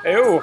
Ew.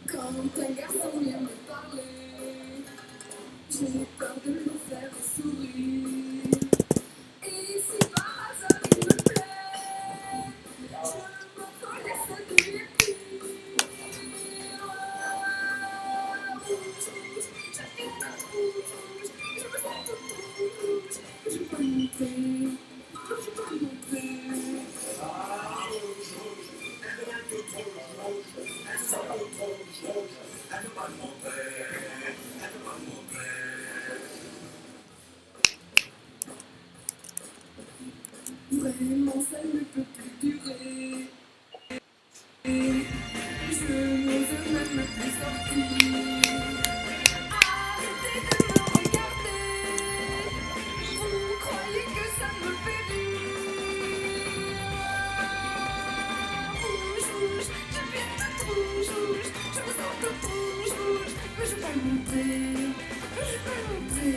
Quand un garçon vient me parler, j'ai peur de lui faire sourire. Et si par hasard il me plaît, je m'envole et ça devient pire. Rouge, rouge, je fais ma rouge, rouge, je me sens toute rouge, je peux monter, je peux monter. Vraiment, ça ne peut plus durer. Je n'ose même plus sortir. Arrêtez de me regarder. Vous croyez que ça me fait rire? Rouge, rouge, je viens de rouge, rouge. Je me sens toute rouge, rouge. Mais je peux monter, je peux monter.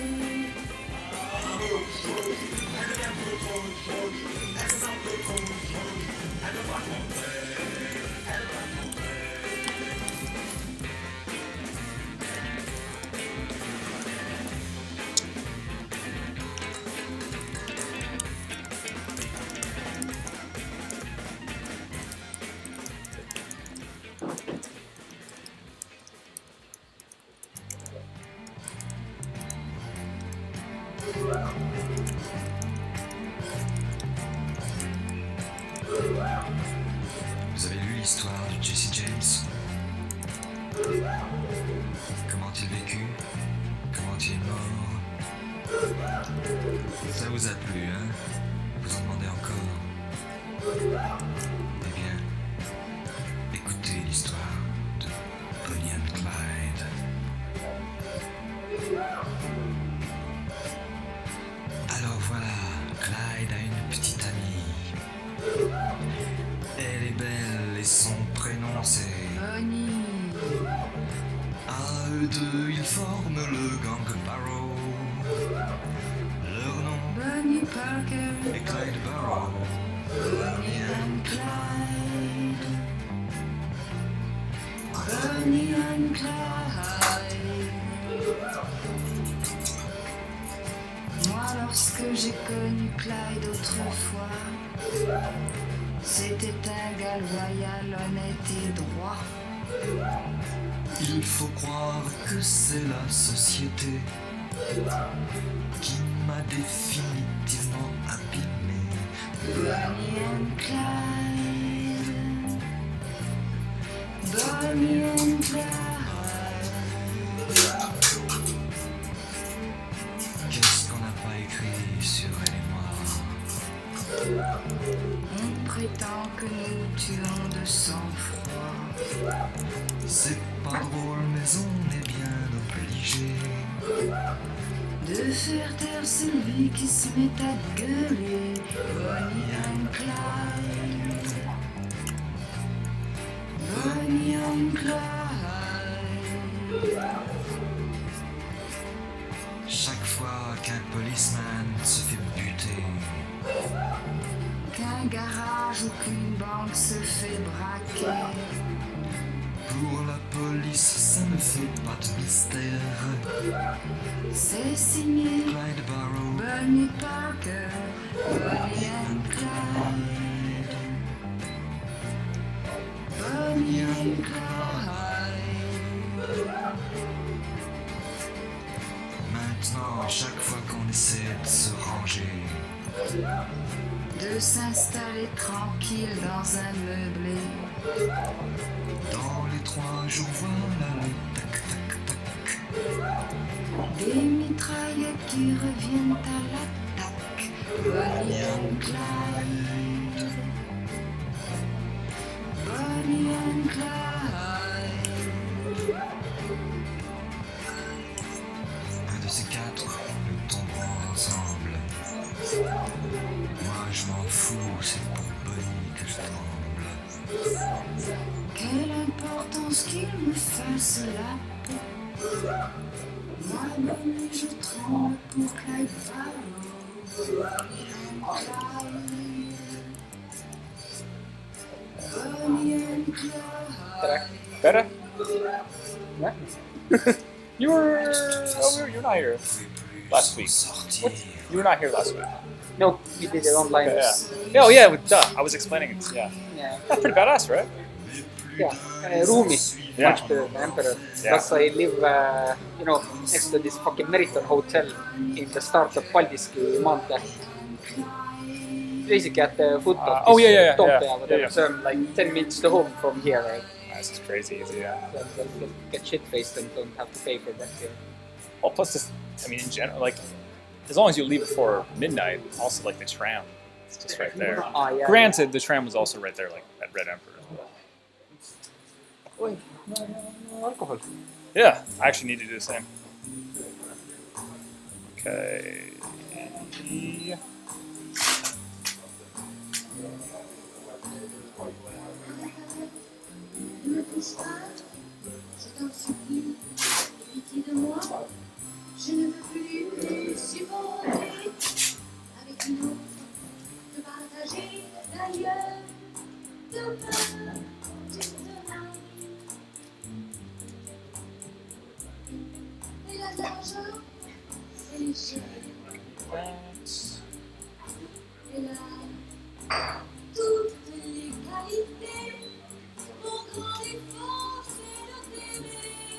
Vous avez lu l'histoire de Jesse James? Comment il vécut? Comment il est mort? Ça vous a plu, hein? Vous en demandez encore? Eh bien, écoutez l'histoire de Bonnie and Clyde. Alors voilà, Clyde a une petite amie. Elle est belle et son prénom c'est Bonnie. À eux deux, ils forment le gang Barrow. Leur nom Bonnie Parker. est Clyde Barrow. Bonnie and Clyde. Bonnie and Clyde. Moi, lorsque j'ai connu Clyde autrefois, c'était un gars loyal, honnête et droit. Il faut croire que c'est la société qui m'a définitivement abîmé. Bonnie and Clyde. Bonnie and Clyde. Qu'est-ce qu'on n'a pas écrit sur elle et moi? On prétend que nous tuons de sang-froid. C'est pas drôle mais on est bien obligé De faire taire celui qui se met à gueuler. Bonnie and Clyde. Bonnie and Clyde. chaque fois qu'un policeman se fait buter. Qu'un garage ou qu'une banque se fait braquer. Pour la police, ça ne fait pas de mystère. C'est signé Clyde Barrow, Bonnie Parker. Bonnie and Clyde. Bonnie and Clyde. Maintenant, chaque fois qu'on essaie de se ranger, De s'installer tranquille dans un meublé. dans les 3 jours, voilà le tac tac tac. Des mitraillettes qui reviennent à l'attaque. Bonnie and Clyde. Bonnie and Clyde. Un de ces 4, nous tomberons ensemble. Moi je m'en fous, c'est pour Bonnie que je tremble. Quelle importance qu'il me fasse la peau. Moi, Bonnie, je tremble pour Clyde Barrow. Better? Yeah. You're not here last week. What? You were not here last week. No, we did it online. Okay, yeah. Oh yeah, duh. I was explaining it. Yeah. Yeah. That's pretty badass, right? Yeah. Roomy. Yeah. Much better than Emperor. Yeah. Plus I live, next to this fucking Meriton hotel in the start of Paldiski maantee. Basically at the foot of oh, this yeah. Toompea, whatever. Yeah. So I'm like 10 minutes to home from here, right? This is crazy easy, yeah. So I'll get shit-faced and don't have to pay for that here. Well, plus this, I mean, in general, like, as long as you leave before midnight, also, like, the tram, it's just right there. Yeah. Granted, the tram was also right there, like, at Red Emperor as well. Wait, no alcohol. Yeah, I actually need to do the same. Okay. Ne me touche pas, je t'en supplie, pitié de moi, je ne veux plus supporter avec une autre de partager d'ailleurs demain, demain. Et la l'argent, et les chèques, et là, toutes les qualités. Mon grand effort, c'est de t'aimer.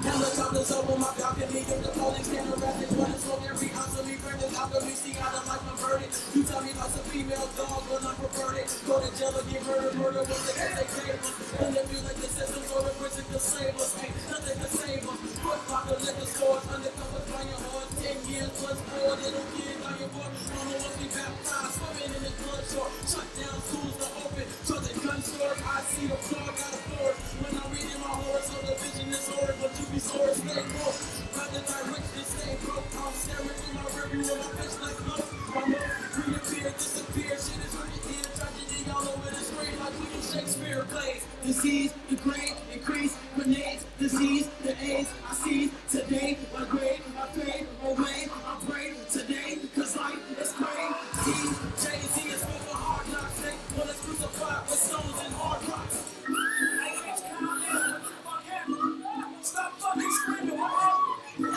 Helicopters over my balcony, if the police can't arrest it, wanna smoke every ounce of me, burn this out of me, see how the life converted. You tell me about some female dog when I'm perverted. Go to jail and get murder with the case they gave us. Manipulate the system so the prison can save us. Ain't nothing to save us. Put out the liquor stores, undercover by your heart. 10 years plus 4 little kids on your board. Mama wants me baptized, swimming in his blood short. Shut down schools to open, trusted gun stores. I see the floor, got a floor. When I'm reading my horror, so the vision is horrid, but you be sore, stay broke. Rather than rich than stay broke. I'm staring through my rearview with my bitch like look. My love reappear, disappear. Shit is written here, tragedy all over the screen like William Shakespeare plays. Disease, the grade, increase, grenades, disease, the AIDS. I see today, my grade, I pay, away, I pray today, cause life is crazy. Jay-Z is for hard knocks, they want us crucified with stones and hard rocks. Stop fucking screaming, what up? And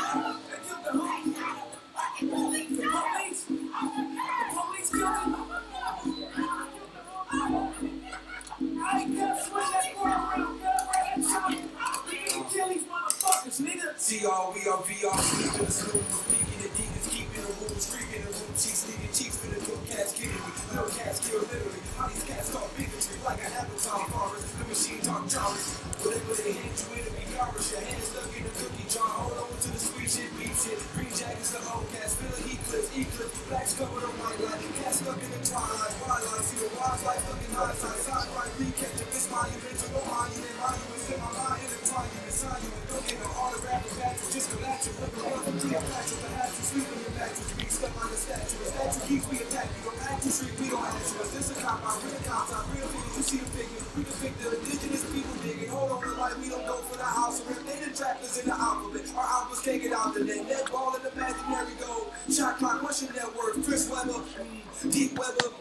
get the hook. The police. The police killed me. I ain't gonna swing that boy around, we can kill these motherfuckers, nigga. CRVR, sleeping the snoop, speaking the demons, keeping the room, screaming the room, cheeks, sneaking cheeks for the dope cats killing me. Little cats kill literally. How these cats talk bigotry like a avatar forest. The machine talk Jarvis. Whatever they hit you in, it be garbage. Your hand stuck in the cookie jar. Hold on to the sweet shit, beat shit. Green jackets, the old cats, fill the eclipse. Blacks covered the white light. Cats stuck in the twilight. See the wise light stuck in hindsight. Side right, recatch of this monument to no monument. Monuments in my mind, intertwine you inside you. Don't get no autograph or battery. Just collapse it with the one from Tia Patrick. Perhaps you sleep in your mattress. You be stuck on the statue. The statue keeps me attacked. You don't act too street, we don't act you. Is this a cop out? Real cops out. Real figures, you see the figure. We depict the indigenous people digging. Hold on, the light, we don't go for the house arrest. They the trappers in the alphabet. Our outputs can't get out the net. Net ball in the imaginary goal. Shot clock, what's your net worth? Chris Webber, Deep Webber,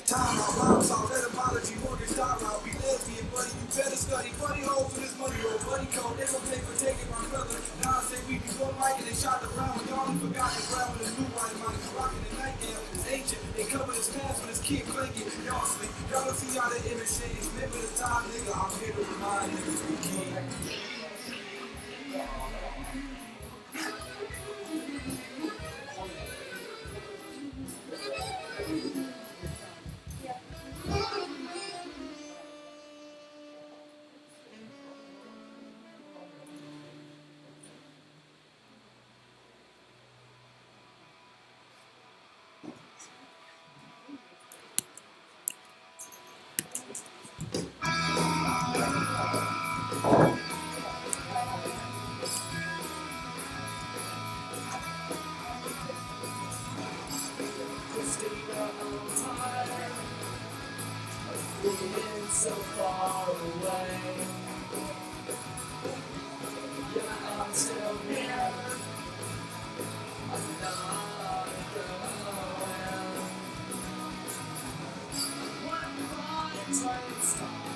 time out, bombs out, etymology, mortgage dollar out. Be lesbian, buddy, you better study. Funny holes in this money roll, buddy code. They gon' pay for taking my brother. Now I say we be one mic and they shot the brown. Y'all ain't forgot the brown with a new white mic. Rocking the nightgown, it's ancient. They cover his past with his kid clanking. Y'all sleep, y'all don't see how the image shades. Remember the time, nigga, I'm here to remind niggas we king. far away. Yeah, I'm still here. I'm not going. When minds might stop,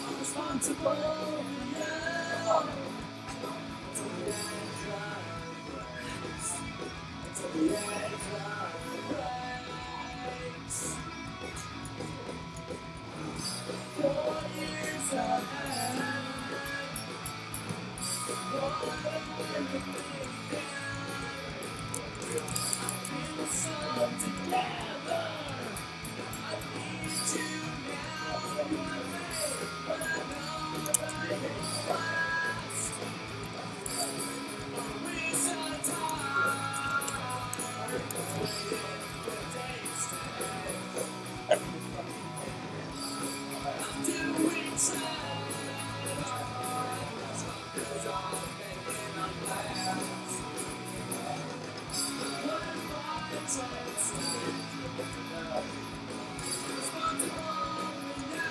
I'm responsible for you. Until the end breaks. Until the end breaks. 4 years ahead. What am I feel so together. I need you now. You are made, but I know that it lasts. We so tired. Waiting for days to end. Do we try? 'Cause I'm making our plans. What if I just responsible for you?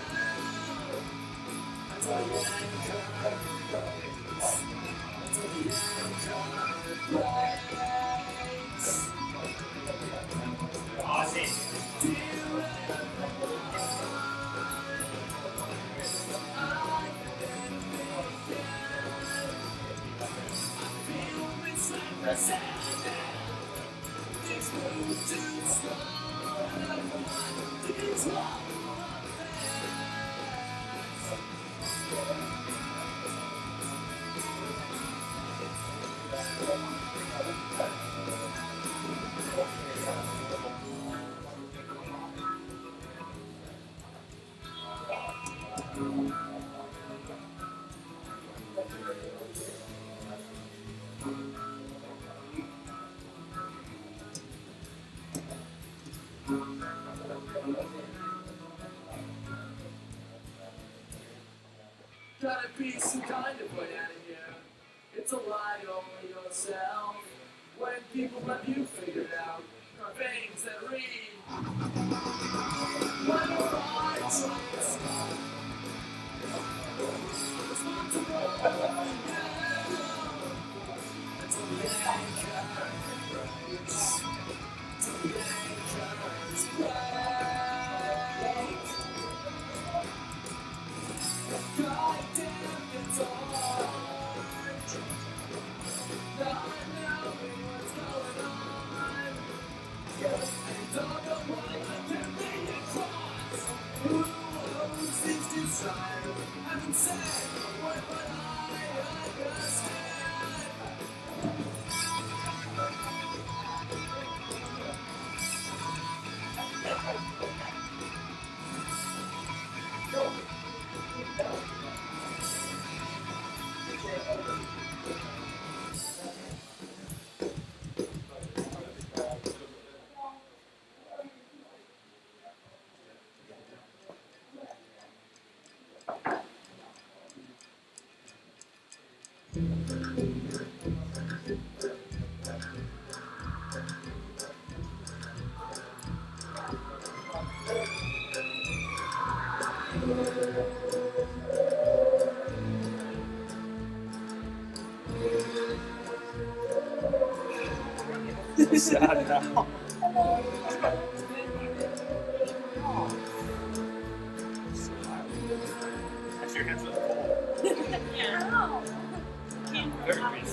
Until the end comes. Until the end breaks. Dear everyone, I've been feel misrepresented. Things move too slow, and I want to control affairs. Gotta be some kind of way out of here. It's a lie over yourself. When people have you figured out, are veins that read. When the lights are stop, responsible for you. Until the anchor breaks. Until the anchors break. God damn, it's hard. Not knowing what's going on. And don't know what I'm doing across. Who owns this desire? Haven't said a word, but I understand. So sad now. Actually, your hands really cold. Yeah. Very green.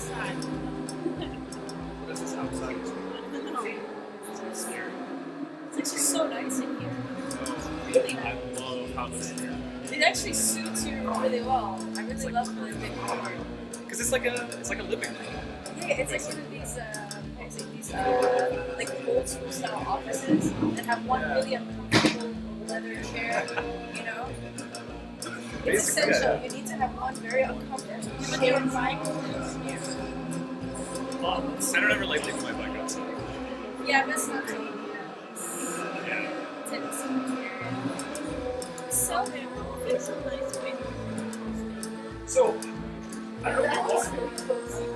This is outside. It's so scary. It's actually so nice in here. Really? I love how this is here. It actually suits you really well. I really love living here. Because it's like a living room. Yeah, it's like one of these like old school style offices that have one really uncomfortable leather chair, you know? It's essential. You need to have one very uncomfortable chair right here. Well, I don't ever like leaving my bike outside. Yeah, but it's not so Yeah. it's so it's a nice way. So, I don't know That why. is really cozy.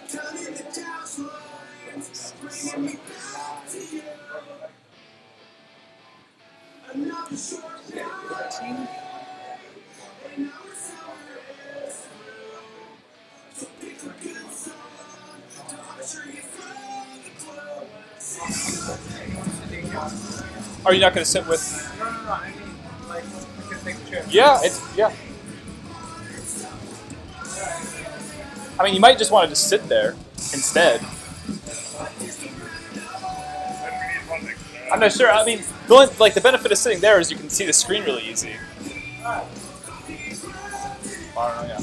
Turning the down lines, bringing me back to you. Another short night, and now it's over, it's through. So pick a good song to usher you through the club. Are you not going to sit with? No, I mean, like, you can take a chair. Yeah, yeah. I mean, you might just want to just sit there instead. I'm not sure. I mean, the benefit of sitting there is you can see the screen really easy. I don't know. Yeah.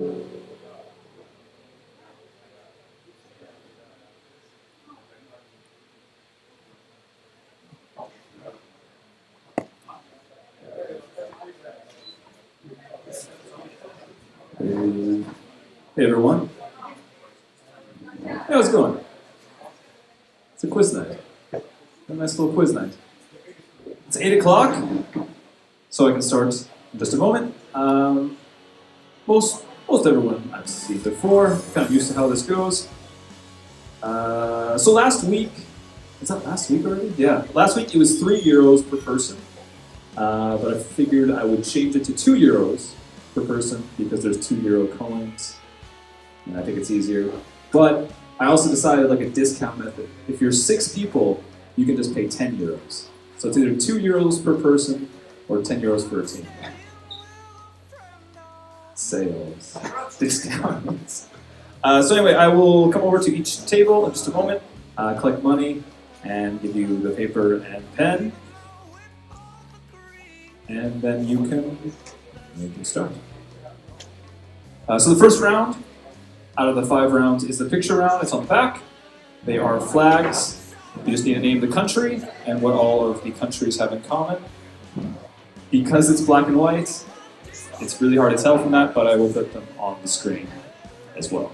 Hey everyone. Hey, how's it going? It's a quiz night. A nice little quiz night. It's 8 o'clock, so I can start in just a moment. Most everyone I've seen before, kind of used to how this goes. So last week, is that last week already? Yeah, last week it was €3 per person, but I figured I would change it to €2 per person because there's €2 coins, and I think it's easier. But I also decided like a discount method. If you're 6 people, you can just pay €10. So it's either €2 per person or €10 for a team. Sales. Discounts. So anyway, I will come over to each table in just a moment, collect money, and give you the paper and pen. And then you can start. So the first round out of the 5 rounds is the picture round. It's on the back. They are flags. You just need to name the country and what all of the countries have in common. Because it's black and white, it's really hard to tell from that, but I will put them on the screen as well.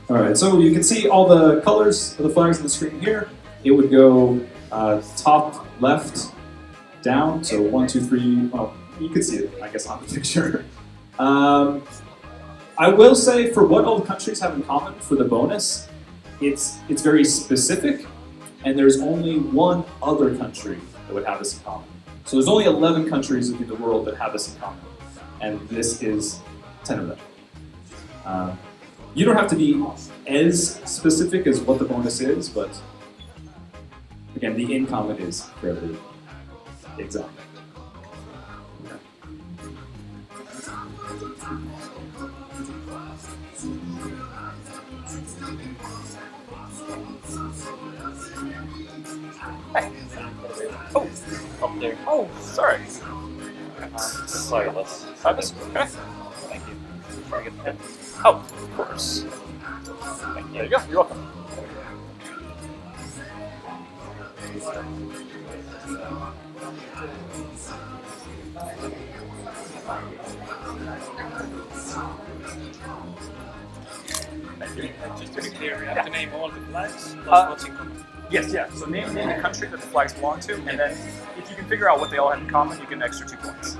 All right, so you can see all the colors of the flags on the screen here. It would go top left down, so 1, 2, 3. Well, you can see it, I guess, on the picture. I will say, for what all the countries have in common for the bonus, it's very specific, and there's only one other country that would have this in common. So there's only 11 countries in the world that have this in common, and this is 10 of them. You don't have to be as specific as what the bonus is, but again, the in common is fairly exact. Hey. Oh, up there. Oh, sorry. Sorry, let's try this. Okay. Thank you. Try to get the pen. Oh, of course. Thank you. There you go. You're welcome. Thank you. Just to be clear, we have to name all the flags, plus what's in common. Yes, yeah. So name the country that the flags belong to, and then if you can figure out what they all have in common, you get an extra 2 points.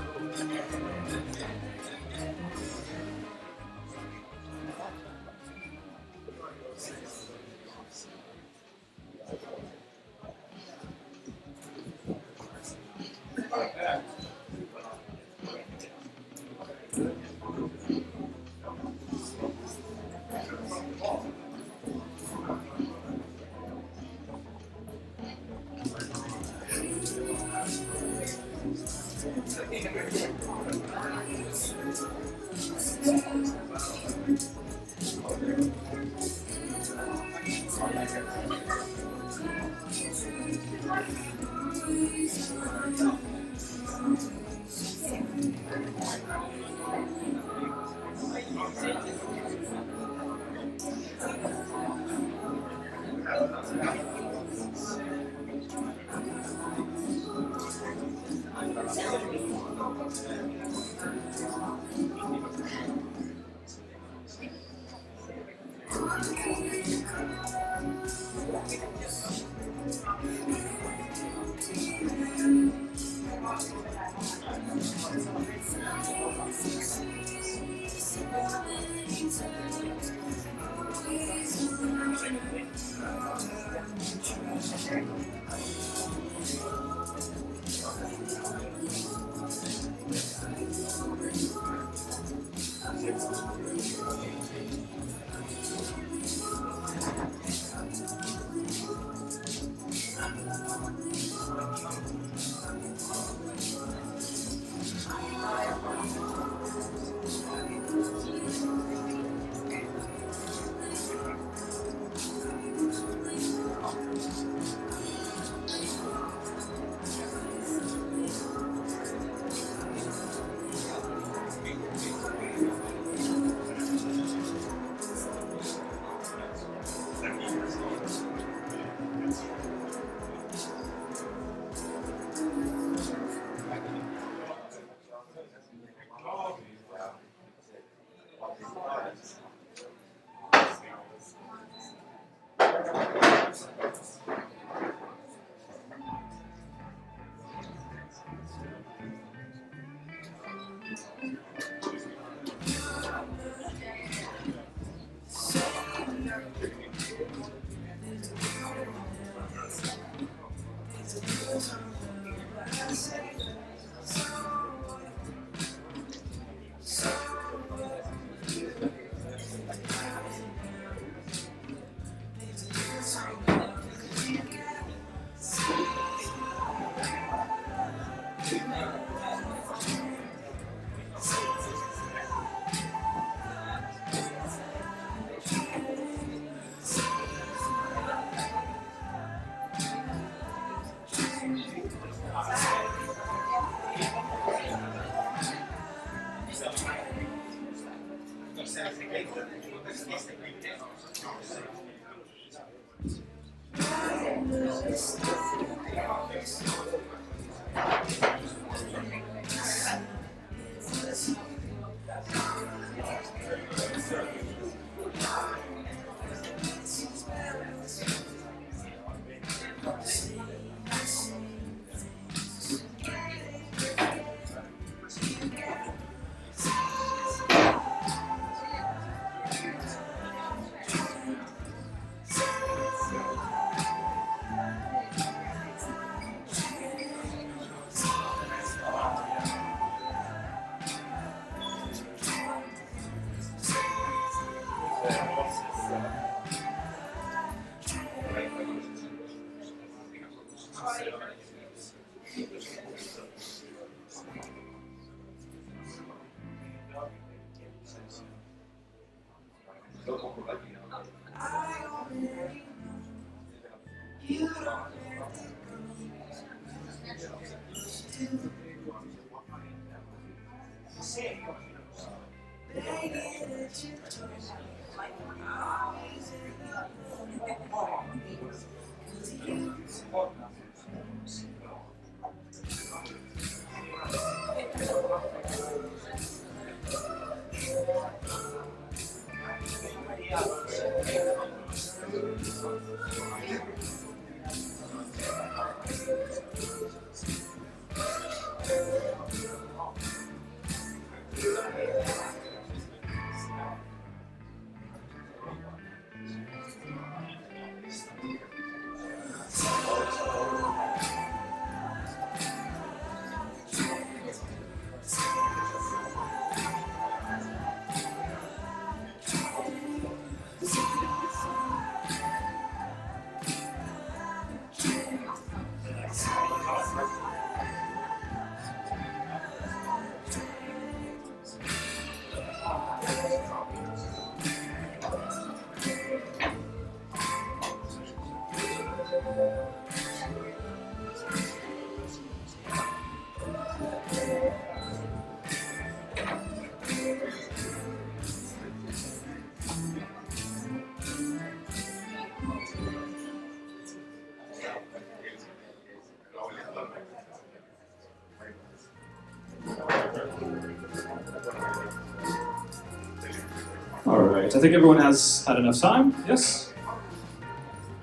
right, I think everyone has had enough time, yes?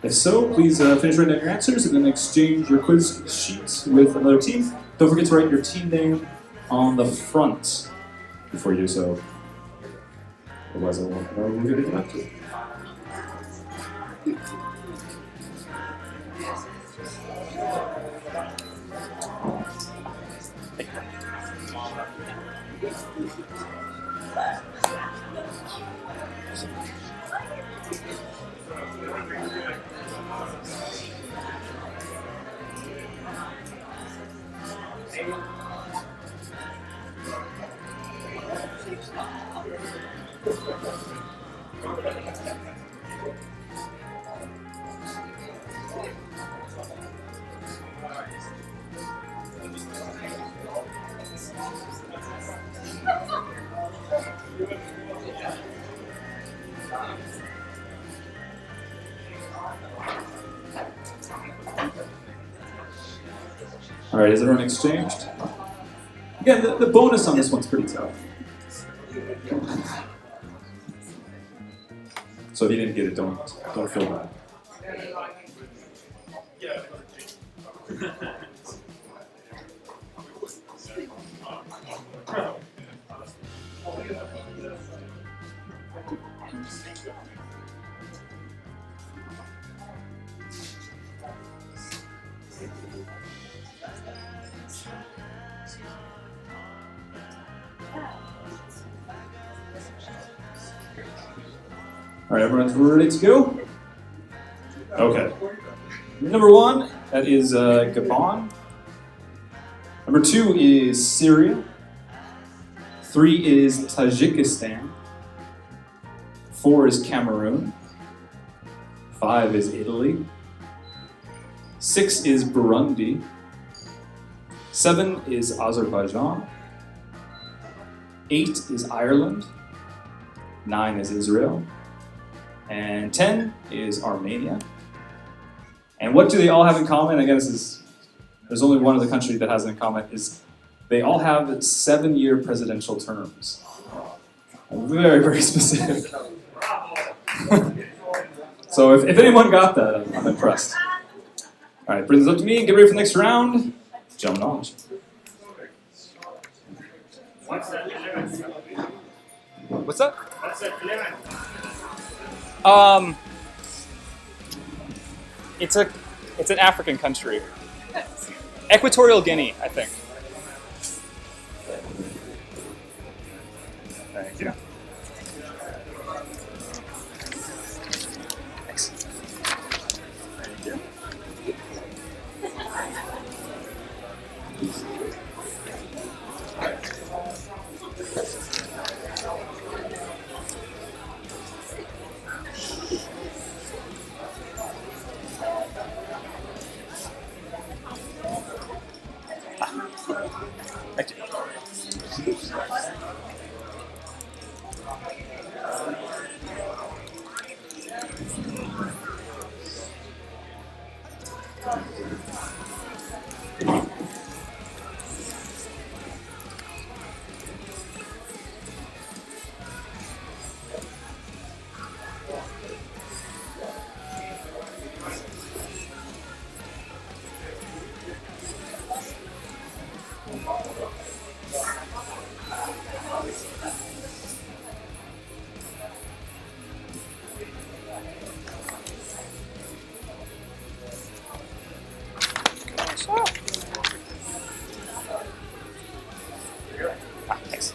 If so, please finish writing down your answers and then exchange your quiz sheets with another team. Don't forget to write your team name on the front before you do so. Otherwise, I won't know who to get back to. All right, is everyone exchanged? Again, the bonus on this one's pretty tough. So if you didn't get it, don't feel bad. All right, everyone's ready to go? Okay. Number 1, that is Gabon. Number 2 is Syria. 3 is Tajikistan. 4 is Cameroon. 5 is Italy. 6 is Burundi. 7 is Azerbaijan. 8 is Ireland. 9 is Israel. And 10 is Armenia. And what do they all have in common? Again, there's only one of the countries that has it in common, is they all have 7-year presidential terms. Very, very specific. So if anyone got that, I'm impressed. All right, bring this up to me, get ready for the next round. General knowledge. What's that? What's that? What's that? It's an African country. Equatorial Guinea, I think. Thank you. Thanks. Thank you. Thank you. Thanks.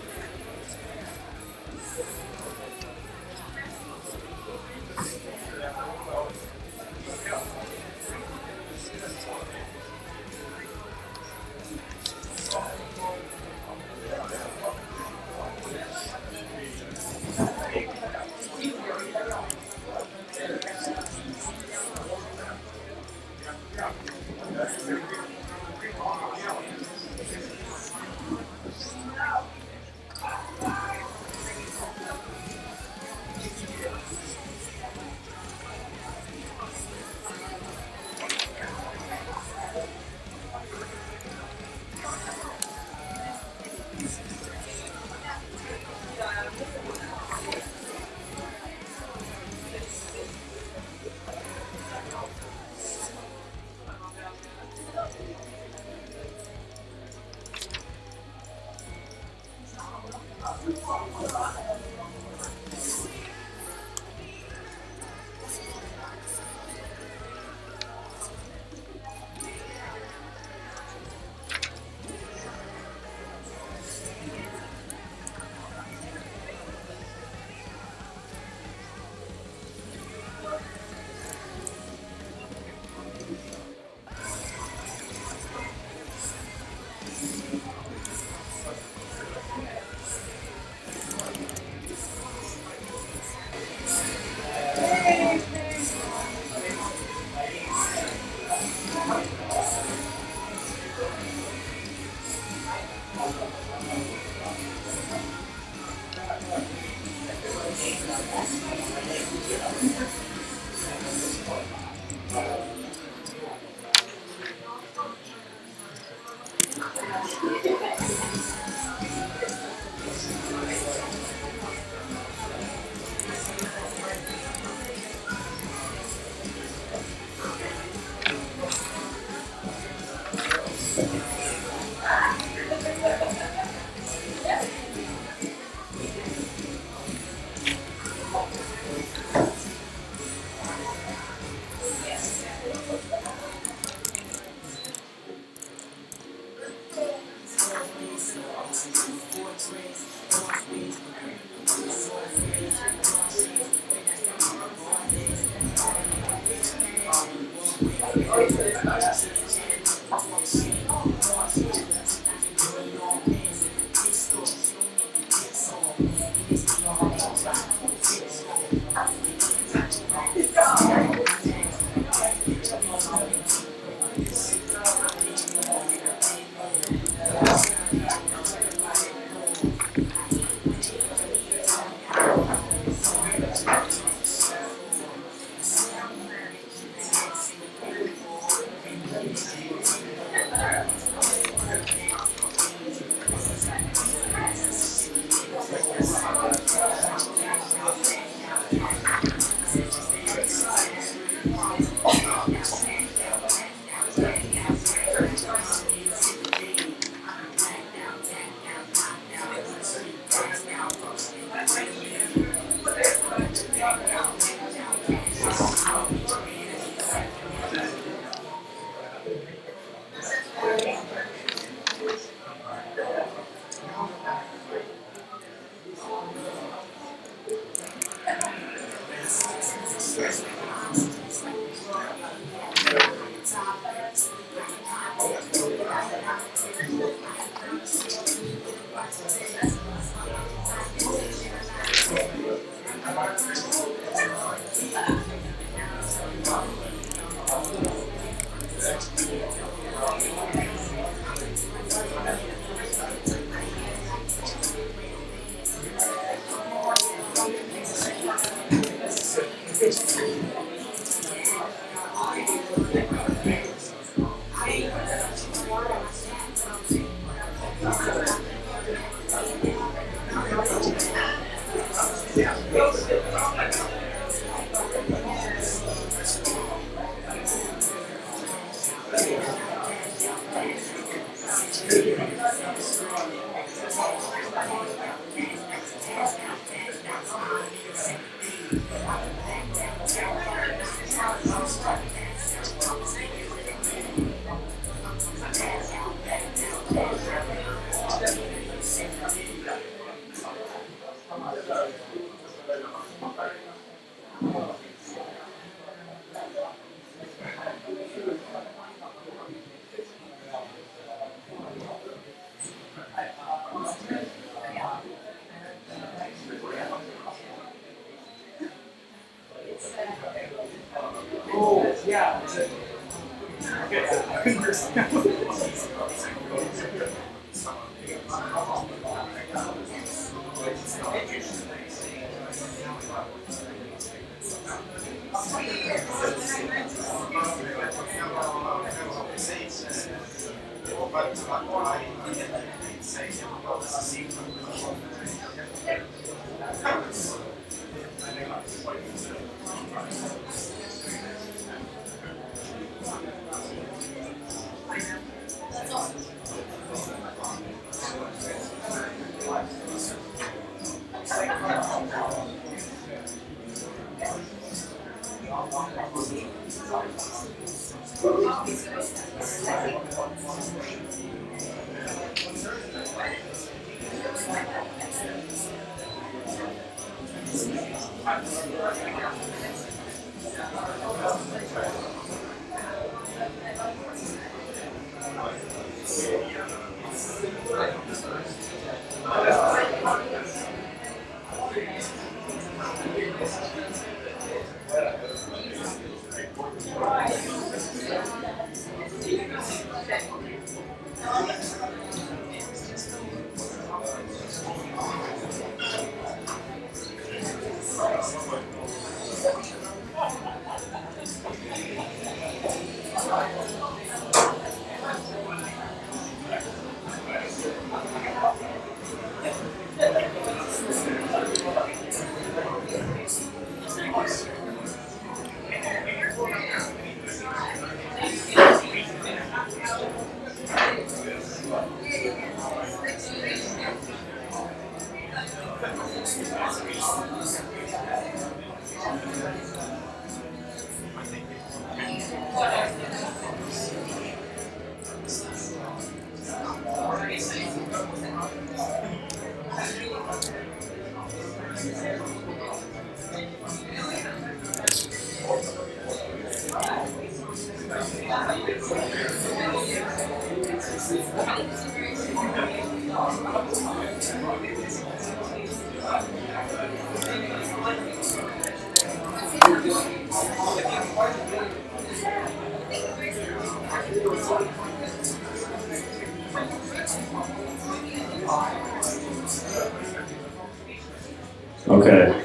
Okay.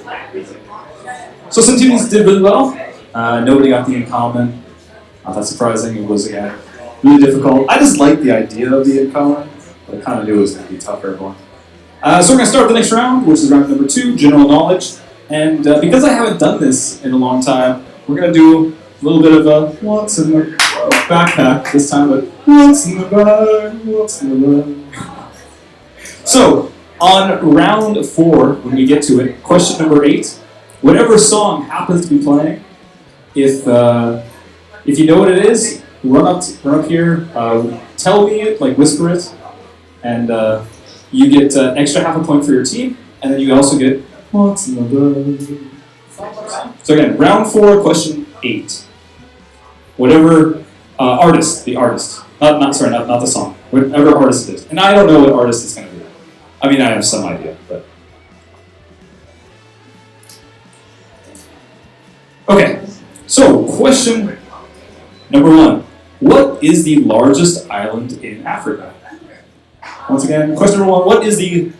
So some teams did really well. Nobody got the in common. Not that surprising. It was, again, really difficult. I just liked the idea of the in common, but I kind of knew it was going to be tough for everyone. So we're going to start the next round, which is round number 2, general knowledge. And because I haven't done this in a long time, we're going to do a little bit of a what's in the backpack this time, but what's in the bag, what's in the bag. So, on round 4, when we get to it, question number 8, whatever song happens to be playing, if you know what it is, run up here, tell me it, like whisper it, and you get extra half a point for your team, and then you also get what's in the bag. So again, round 4, question 8. Whatever artist, the artist, not the song, whatever artist it is, and I don't know what artist it's going to be. I mean, I have some idea, but okay. So question number 1: what is the largest island in Africa? Once again, question number 1: what is the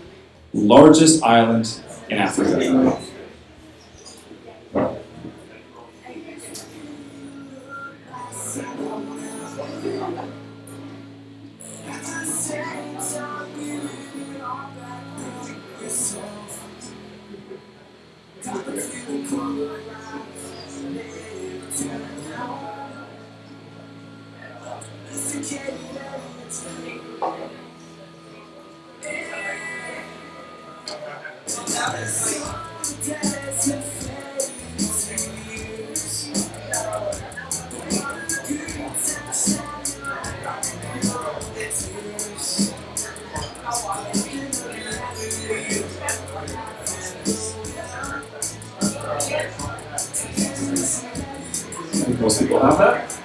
largest island in Africa? I think most people have that.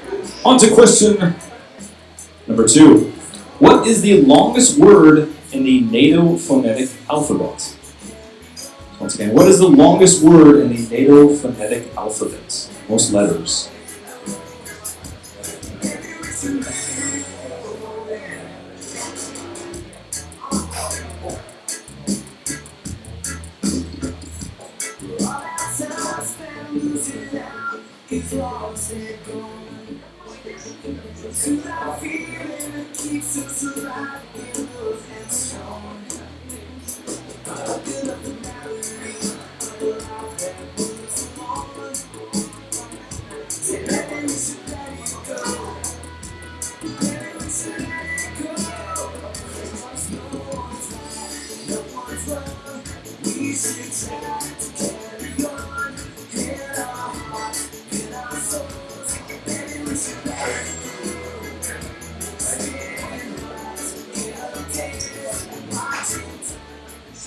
On to question number 2. What is the longest word in the NATO phonetic alphabet? Once again, what is the longest word in the NATO phonetic alphabet? Most letters.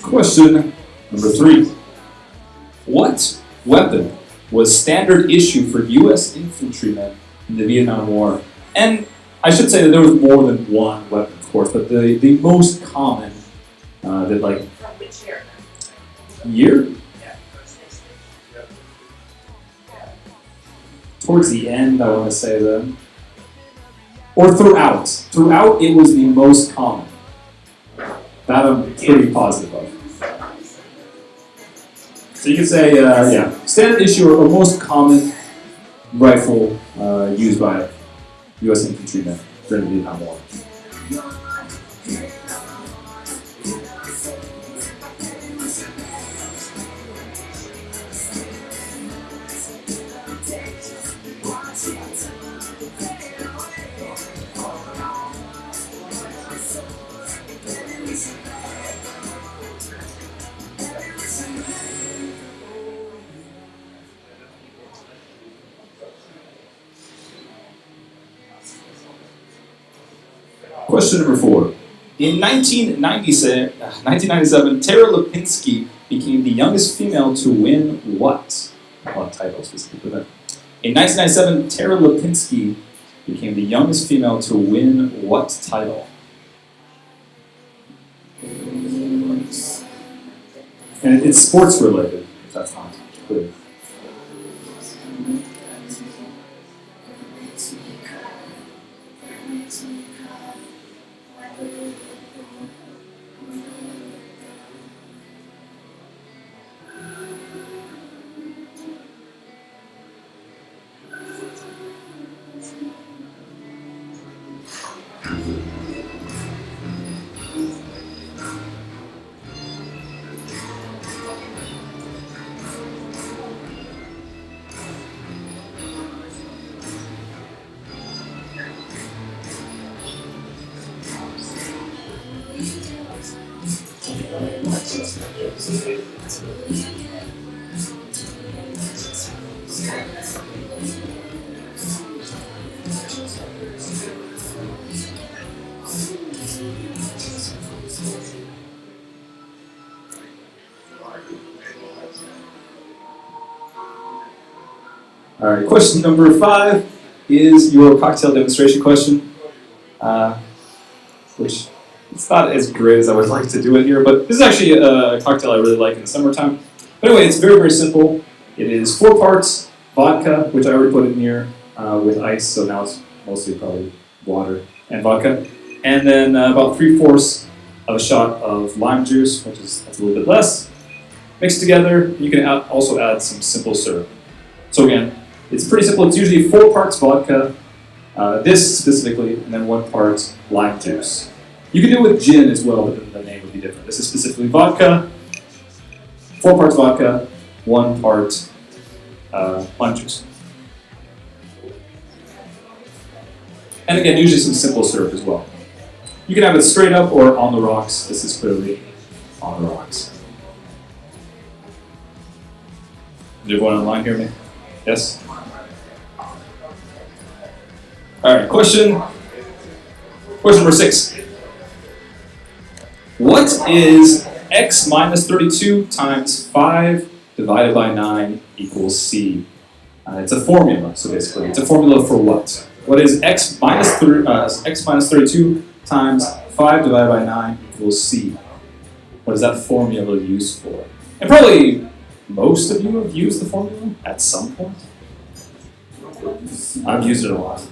Question number 3. What weapon was standard issue for U.S. infantrymen in the Vietnam War? And I should say that there was more than one weapon, of course, but the most common, that like... From which year? Year? Towards the end, I want to say then. Or throughout. Throughout, it was the most common. That I'm pretty positive of. So you could say, standard issue or most common rifle used by U.S. infantrymen during the Vietnam War. Question number 4. In 1997, Tara Lipinski became the youngest female to win what? What title specifically? In 1997, Tara Lipinski became the youngest female to win what title? And it's sports related, if that's not clear. All right, question number 5 is your cocktail demonstration question, which it's not as great as I would like to do it here, but this is actually a cocktail I really like in the summertime. But anyway, it's very, very simple. It is 4 parts vodka, which I already put in here with ice, so now it's mostly probably water and vodka. And then about 3/4 of a shot of lime juice, that's a little bit less. Mixed together, you can also add some simple syrup. So again, it's pretty simple. It's usually 4 parts vodka, this specifically, and then 1 part lime juice. You can do it with gin as well, but then the name would be different. This is specifically vodka, 4 parts vodka, 1 part lime juice. And again, usually some simple syrup as well. You can have it straight up or on the rocks. This is clearly on the rocks. Did everyone online hear me? Yes? All right, question number 6. What is x minus 32 times 5 divided by 9 equals c? It's a formula, so basically, it's a formula for what? What is x minus 32 times 5 divided by 9 equals c? What is that formula used for? And probably most of you have used the formula at some point. I've used it a lot.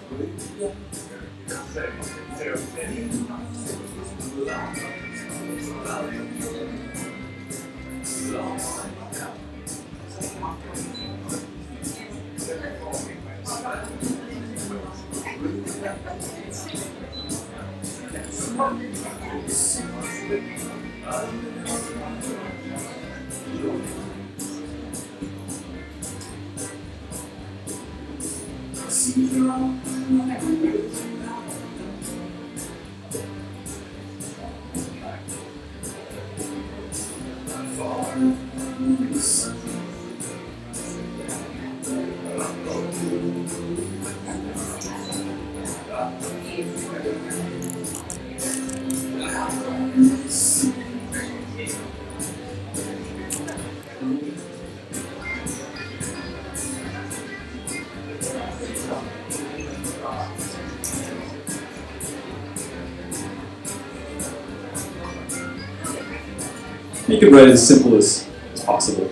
You can write it as simple as possible.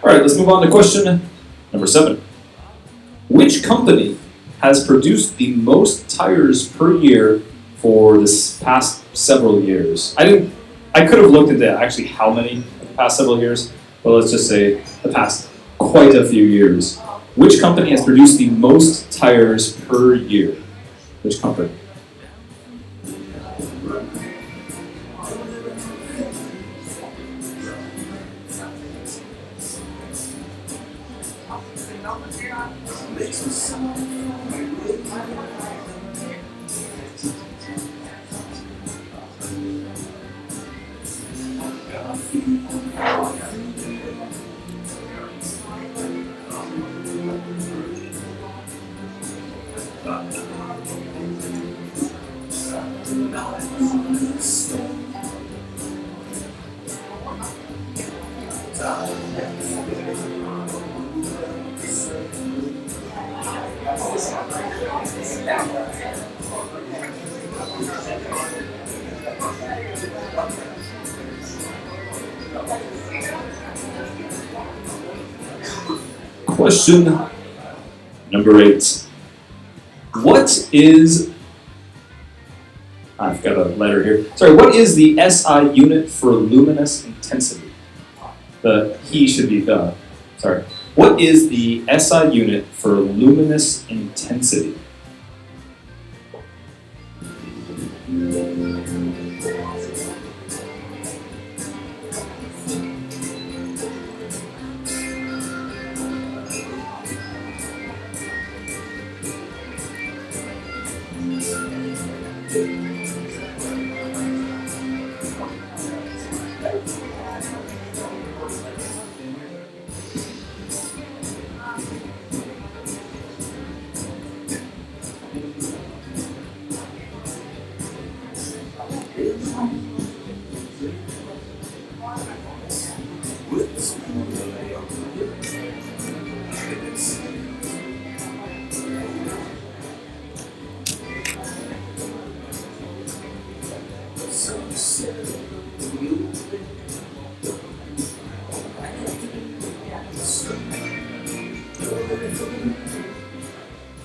All right, let's move on to question number 7. Which company has produced the most tires per year for this past several years? I could have looked into actually how many of the past several years, but let's just say the past quite a few years. Which company has produced the most tires per year? Which company? Question number 8. What is, I've got a letter here. Sorry, what is the SI unit for luminous intensity? The he should be the, sorry. What is the SI unit for luminous intensity?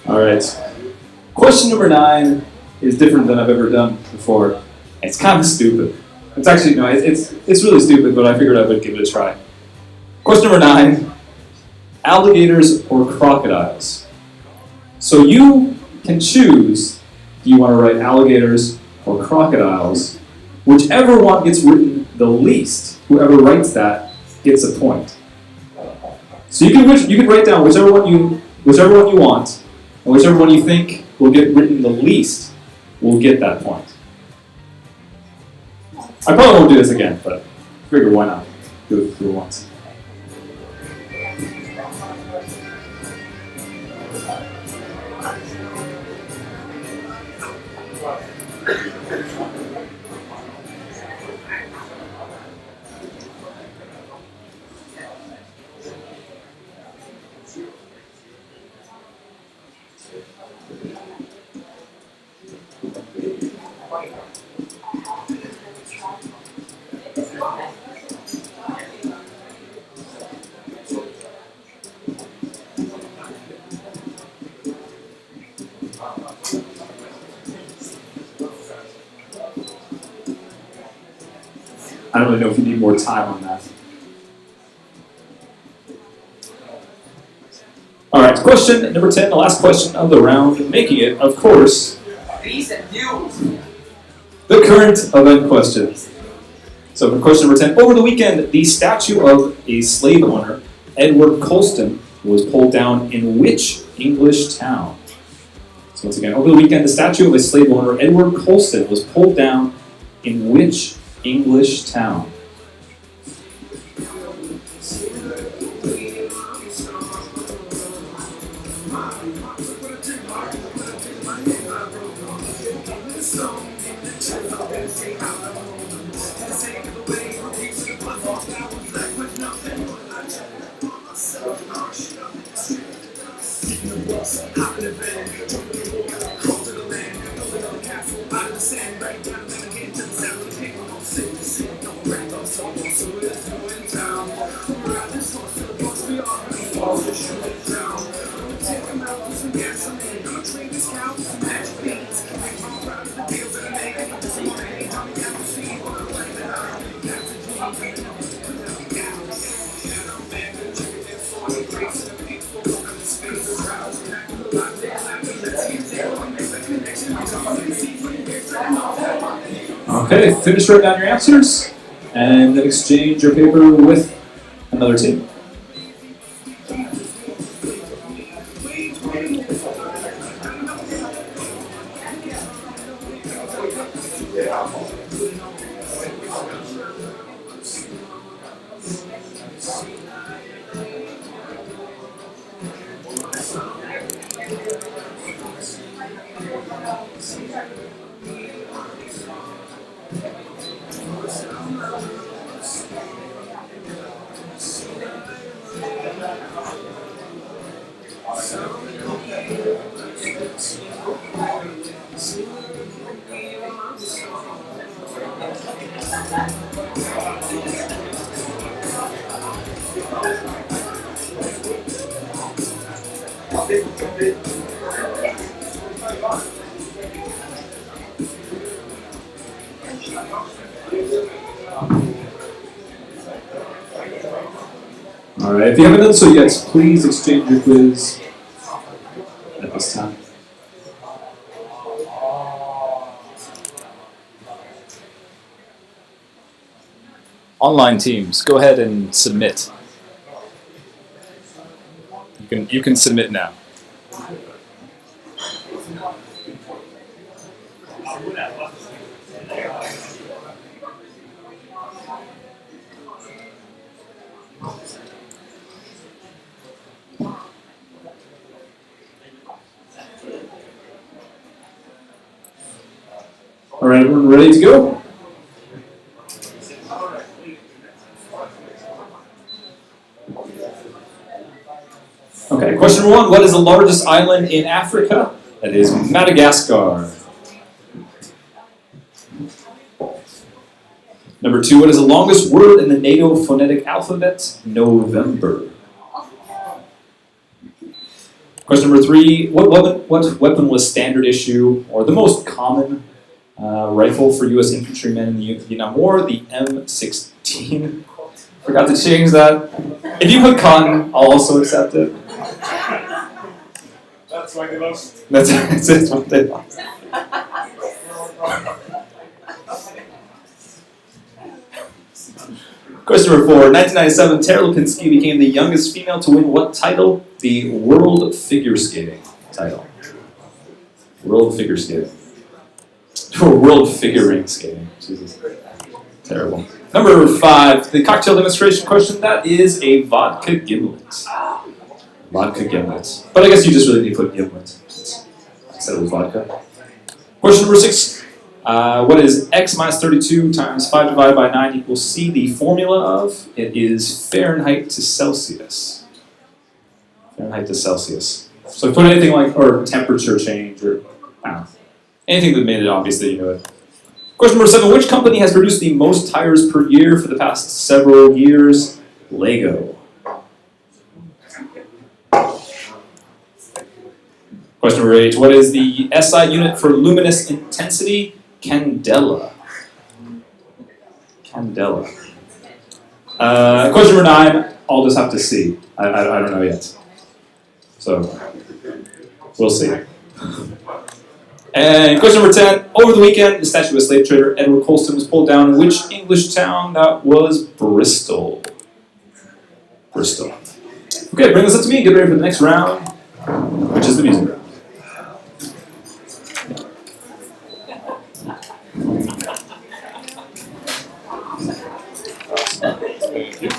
All right. Question number 9 is different than I've ever done before. It's kind of stupid. It's actually, no, it's really stupid, but I figured I would give it a try. Question number 9, alligators or crocodiles? So you can choose, do you want to write alligators or crocodiles? Whichever one gets written the least, whoever writes that gets a point. So you can write down whichever one you want, and whichever one you think will get written the least will get that point. I probably won't do this again, but I figure why not? Do it once. I don't really know if you need more time on that. All right, question number 10, the last question of the round, making it, of course, the current event question. So for question number 10, over the weekend, the statue of a slave owner, Edward Colston, was pulled down in which English town? So once again, over the weekend, the statue of a slave owner, Edward Colston, was pulled down in which English town? Okay, finish writing down your answers and then exchange your paper with another team. Alright, if you haven't done so yet, please exchange your quiz at this time. Online teams, go ahead and submit. You can submit now. Alright, everyone ready to go? Okay, question 1. What is the largest island in Africa? That is Madagascar. Number 2. What is the longest word in the NATO phonetic alphabet? November. Question number 3. What weapon was standard issue, or the most common rifle for U.S. infantrymen in the Vietnam War? The M16. Forgot to change that. If you put cotton, I'll also accept it. That's why they lost. That's what they lost. Question number 4. In 1997, Tara Lipinski became the youngest female to win what title? The World Figure Skating title. World Figure Skating. Or World Figuring Skating. Jesus. Terrible. Number 5. The cocktail demonstration question. That is a vodka gimlet. Vodka gimlet. But I guess you just really need to put gimlet instead of vodka. Question number 6. What is x minus 32 times 5 divided by 9 equals C? The formula of it is Fahrenheit to Celsius. Fahrenheit to Celsius. So put anything like, or temperature change, or anything that made it obvious that you know it. Question number 7. Which company has produced the most tires per year for the past several years? Lego. Question number 8. What is the SI unit for luminous intensity? Candela. Candela. Question number 9. I'll just have to see. I don't know yet. So, we'll see. And question number 10. Over the weekend, the statue of a slave trader, Edward Colston, was pulled down in which English town? That was Bristol. Bristol. Okay, bring this up to me. Get ready for the next round, which is the music round. Thank you.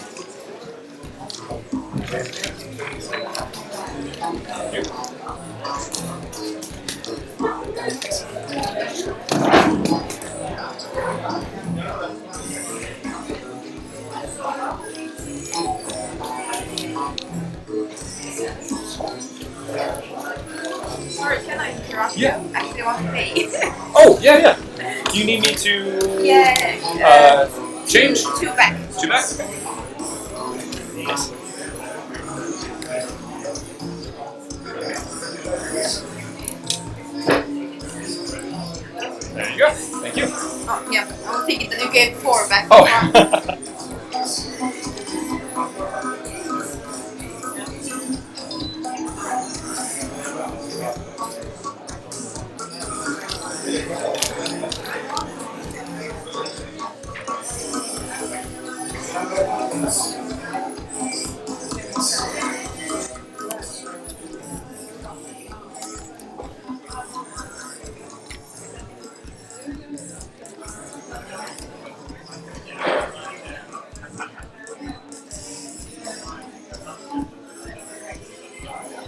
Sorry, can I interrupt Yeah. you? I actually want to pay. Oh, yeah. Do you need me to Yeah. change? 2 back. 2 back? Yes. There you go. Thank you. Oh, yeah. I was thinking that you gave 4 back. Oh.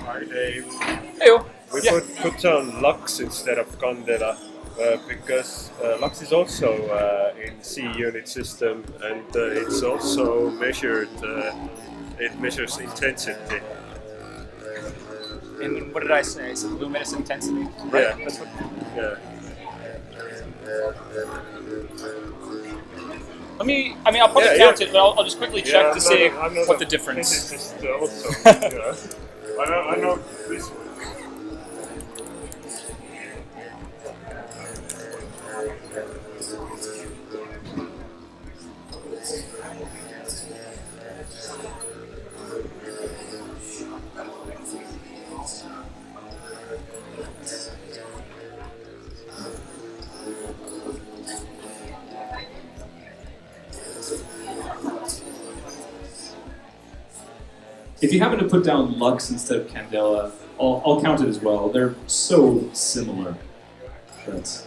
Hi, Dave. Heyo. We Yeah. put on Lux instead of Candela because Lux is also in C unit system and it's also measured. It measures intensity. And what did I say? It's luminous intensity? Yeah. That's what. Yeah. I'll probably Yeah, count yeah. it, but I'll just quickly check to see I'm not what a the difference is. physicist also. Yeah. I know this one. If you happen to put down Lux instead of Candela, I'll count it as well. They're so similar. But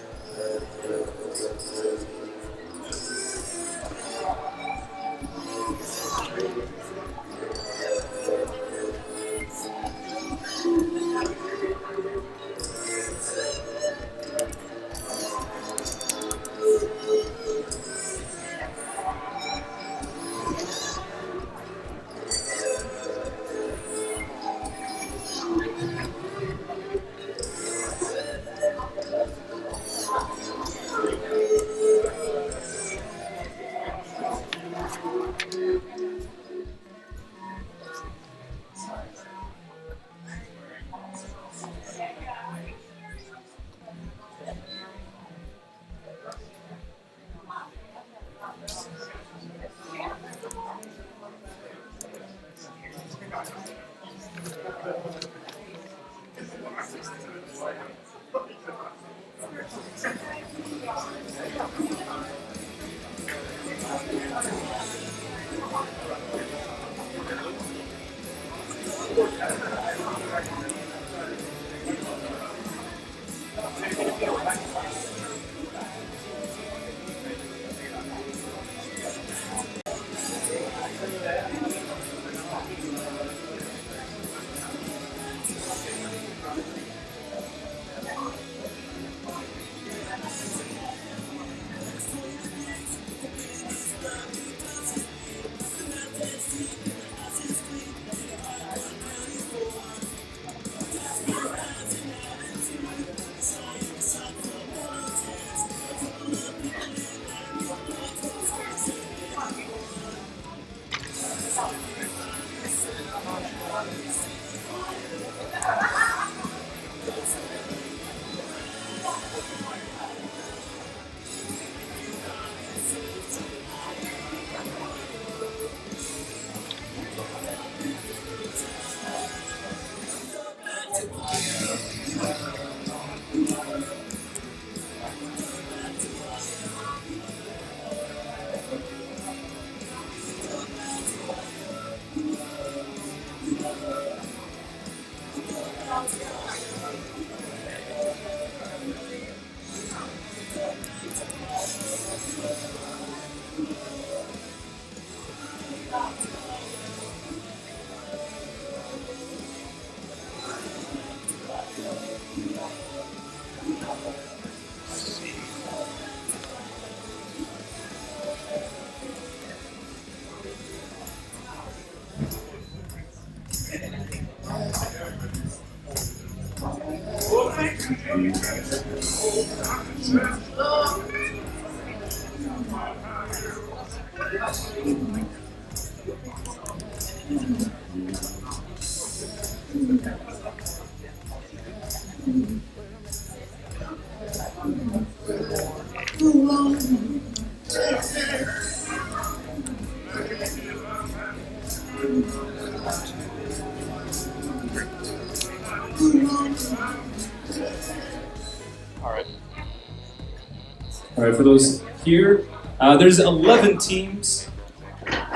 all right, for those here, there's 11 teams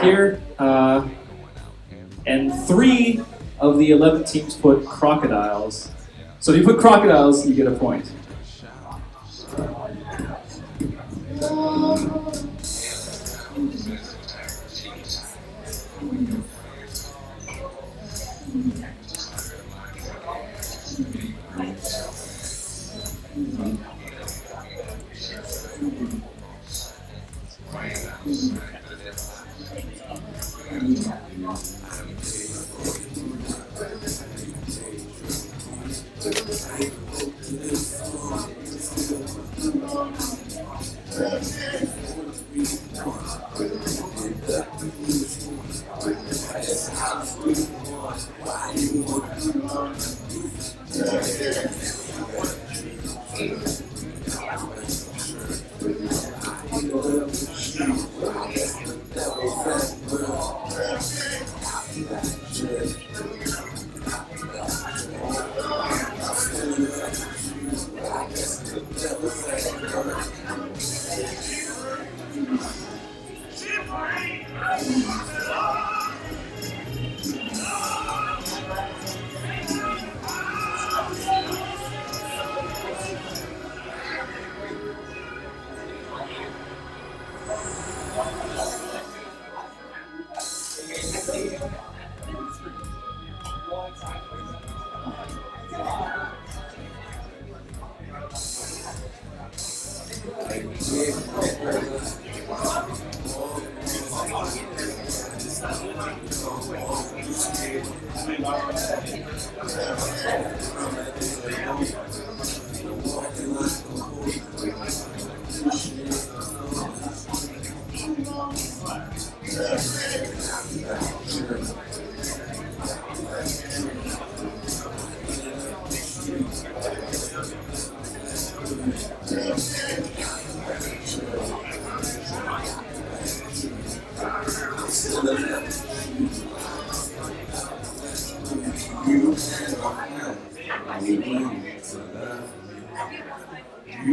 here, and 3 of the 11 teams put crocodiles. So if you put crocodiles, you get a point.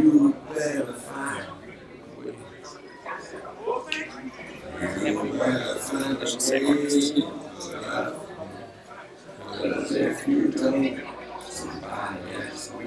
You better find. I should say artists. If you don't, somebody else will.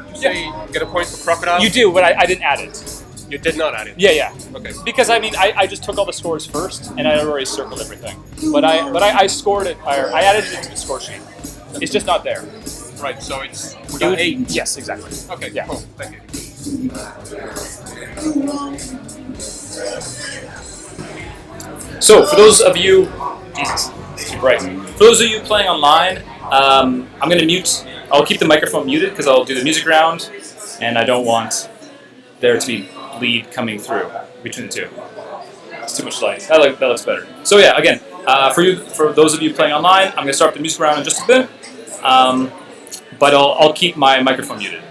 You say get a point for crocodile? You do, but I didn't add it. You did not add it. Yeah. Okay. Because I mean, I just took all the scores first, and I already circled everything. But I scored it. I added it to the score sheet. It's just not there. Right. So it's we It got would- 8. Yes, exactly. Okay. Yeah. Cool. Thank you. So, for those of you, Jesus, right. For those of you playing online, I'm going to mute. I'll keep the microphone muted because I'll do the music round, and I don't want there to be bleed coming through between the two. It's too much light. That looks better. So yeah, again, for those of you playing online, I'm going to start the music round in just a bit, but I'll keep my microphone muted.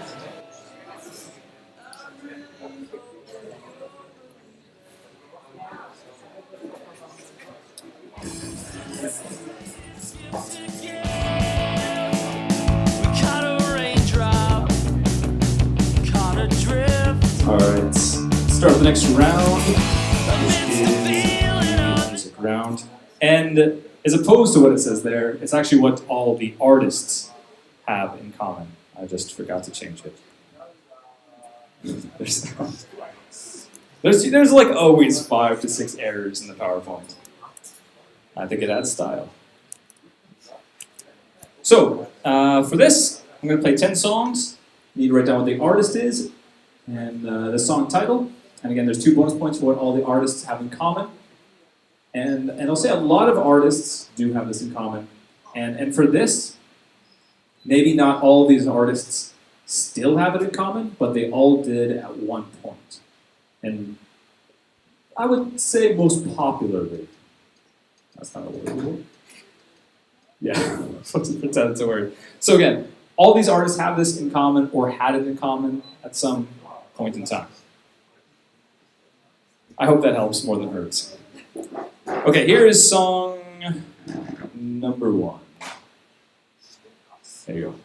Alright, start the next round. That is music round. And as opposed to what it says there, it's actually what all the artists have in common. I just forgot to change it. There's like always 5 to 6 errors in the PowerPoint. I think it adds style. So, for this, I'm going to play 10 songs. You need to write down what the artist is and the song title. And again, there's 2 bonus points for what all the artists have in common. And I'll say a lot of artists do have this in common. And for this, maybe not all of these artists still have it in common, but they all did at one point. And I would say most popularly. That's not a word. Yeah, let's pretend it's a word. So again, all these artists have this in common or had it in common at some point in time. I hope that helps more than hurts. Okay, here is song number 1. There you go.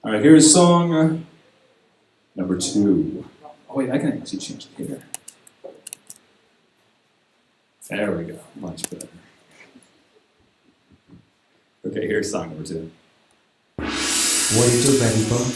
Alright, here's song number 2. Oh wait, I can actually change it here. There we go, much better. Okay, here's song number 2. What you do, baby boy?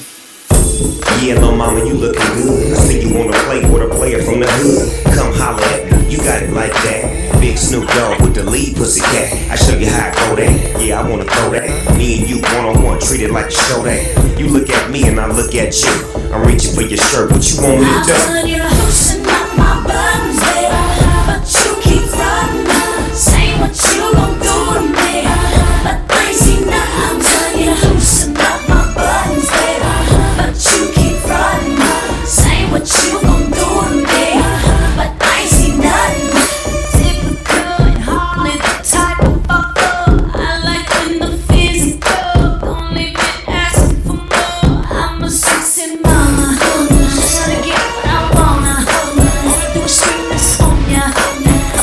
Yeah, little mama, you looking good. I see you wanna play with a player from the hood. Come holler at me. You got it like that. Big Snoop Dogg with the lead pussycat. I show you how I go that. Yeah, I wanna throw that. Me and you one-on-one, treat it like a show that. You look at me and I look at you. I'm reaching for your shirt. What you want me to do? I'm you're loosening up my buttons, baby, but you keep frontin'. Say what you gon' do to me, but I ain't seen nothing. I'm telling you to loosen up my buttons, baby, but you keep frontin'. Say what you gon' do to me, but I ain't seen nothing. Typical and hardly the type of fucker I like when the physical. Don't leave me asking for more. I'm a sexy mama, trying to get what I wanna. All I do is scream this on ya.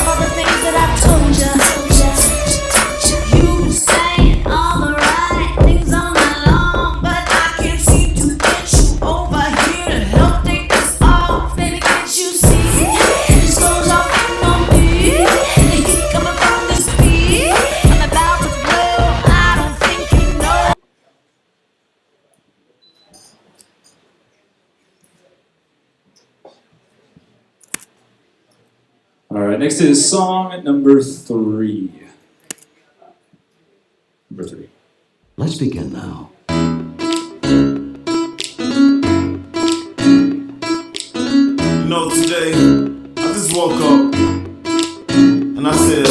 All the things that I told ya. You been saying all the right things all night long, but I can't seem to get you over here to help take this off. Baby, can't you see? These clothes are fitting on me, and they keep coming from this beat. I'm about to blow. I don't think you know. All right, next is song number 3. Number 3. Let's begin now. You know, today, I just woke up and I said,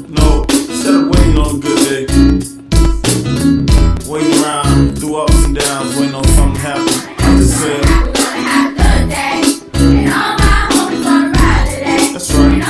no, instead of waiting on a good day, waiting around through ups and downs, waiting on something to happen, I just said, that's right.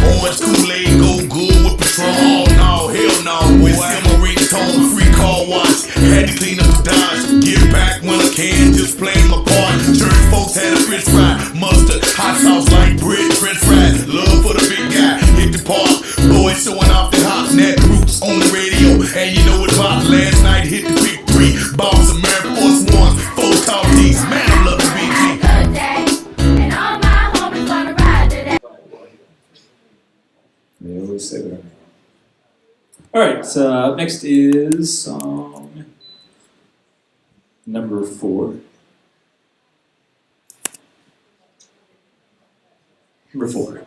Orange Kool-Aid go good with Patron. No, hell no. With my ringtone, free call watch. Had to clean up the Dodge. Get back when I can, just playing my part. Church folks had a french fry, mustard, hot sauce like bread, french fries. Love for the big guy, hit the park. Boys showing off their hot net roots on the radio. And you know what about last night? Hit the big 3. Bought some Air Force Ones, 4 tall D's. Man, I love the BG. They always say that. All right, so next is song number 4. Number 4.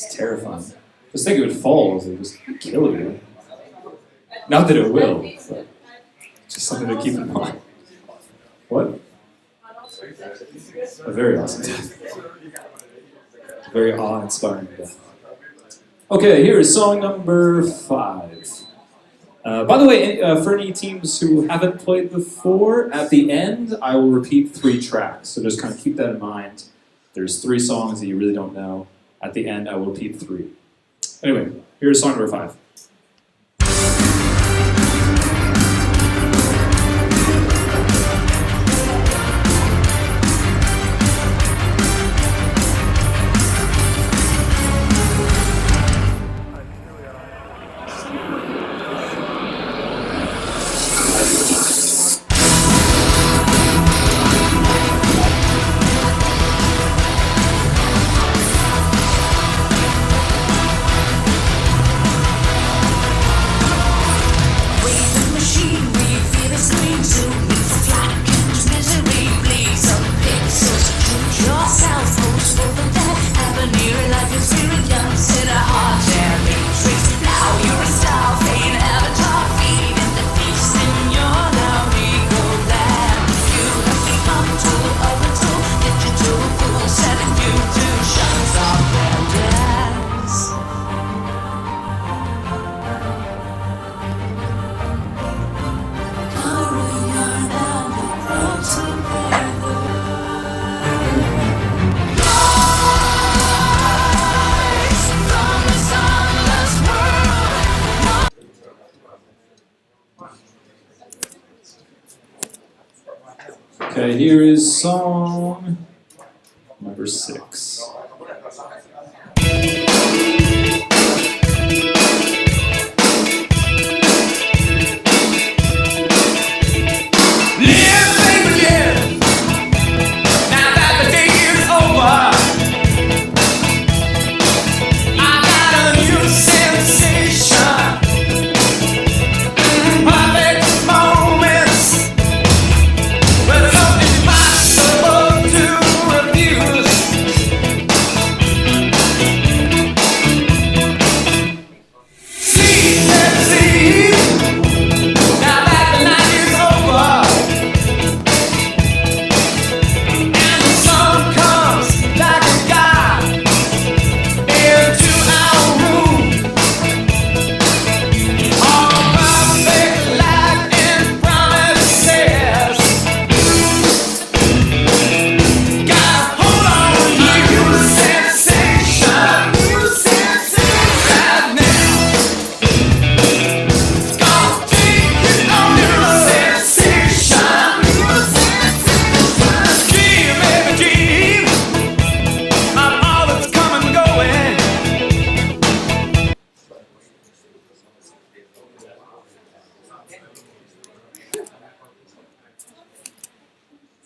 It's terrifying. Just think if it falls, it'll just kill you. Not that it will, but just something to keep in mind. What? A very awesome death. A very awe-inspiring death. Okay, here is song number 5. By the way, for any teams who haven't played before, at the end, I will repeat 3 tracks. So just kind of keep that in mind. There's 3 songs that you really don't know. At the end, I will repeat 3. Anyway, here's song number 5. Alright, here is song number 6.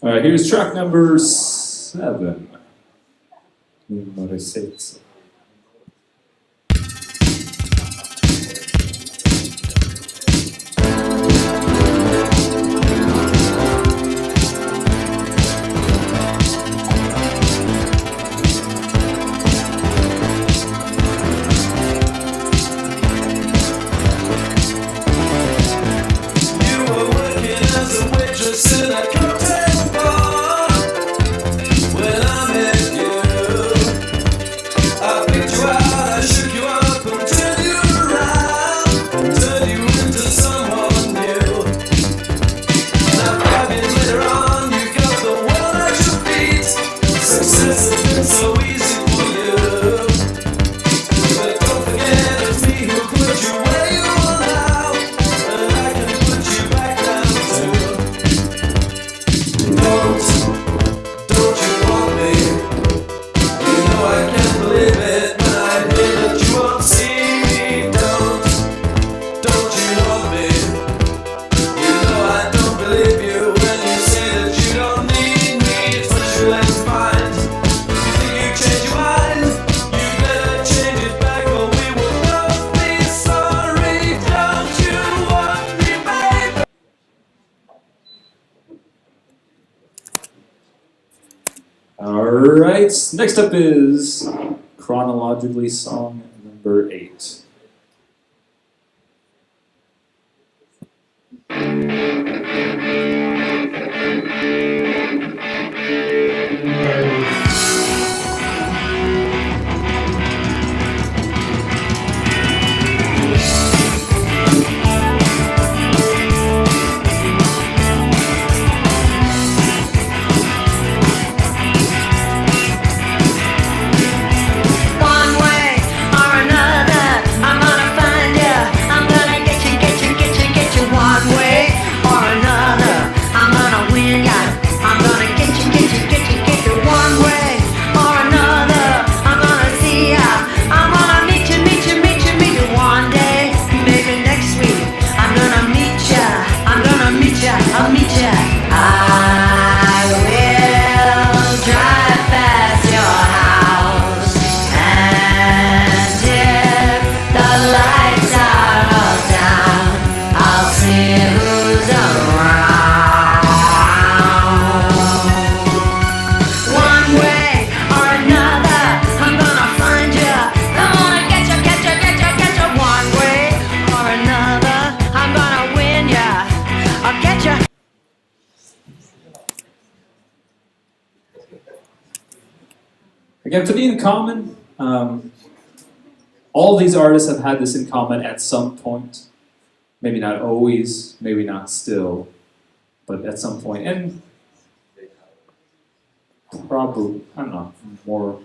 Alright, here's track number 7. Number 6. Alright, next up is chronologically song number 8. Again, for the in common, all these artists have had this in common at some point. Maybe not always, maybe not still, but at some point. And probably, I don't know, more.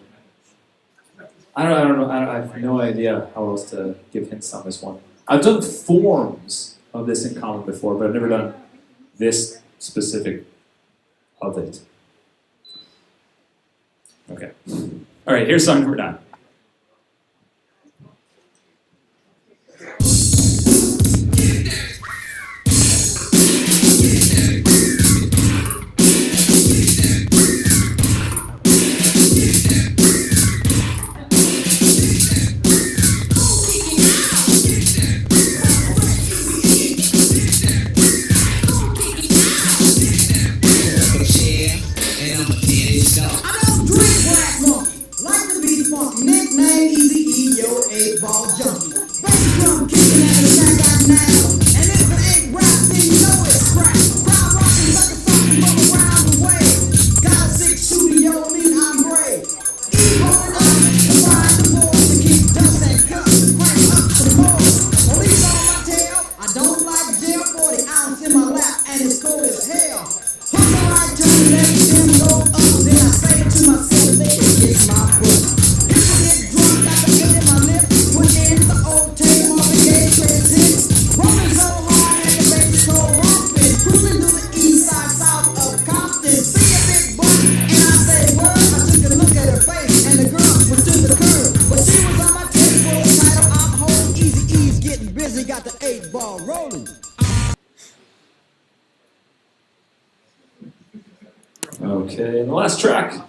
I don't know. I have no idea how else to give hints on this one. I've done forms of this in common before, but I've never done this specific of it. Okay. All right, here's song number 9. Okay, and the last track,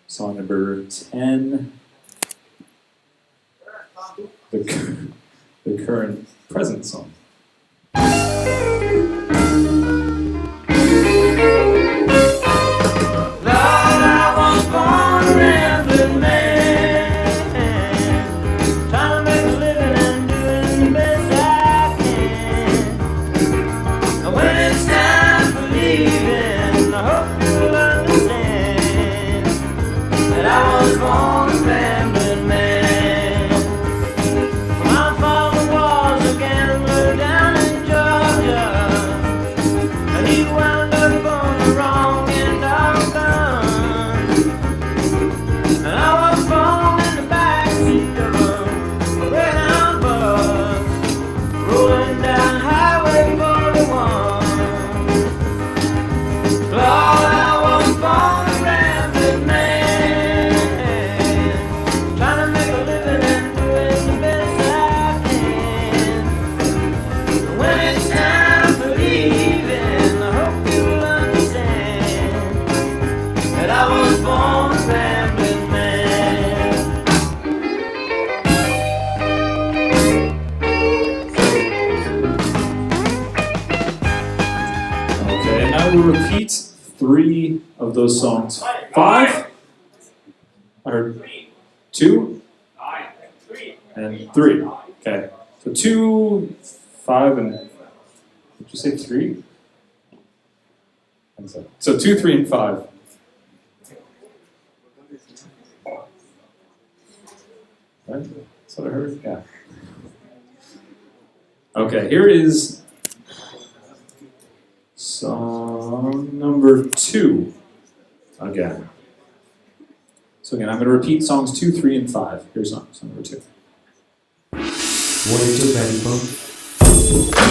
song number 10, the current present song. I will repeat 3 of those songs. 5? I heard 2? And 3. Okay. So 2, 5, and did you say 3? I think so. So 2, 3, and 5. Right? That's what I heard? Yeah. Okay, here is song number 2 again. So again, I'm going to repeat songs 2, 3, and 5. Here's song number 2. What it do, baby boo?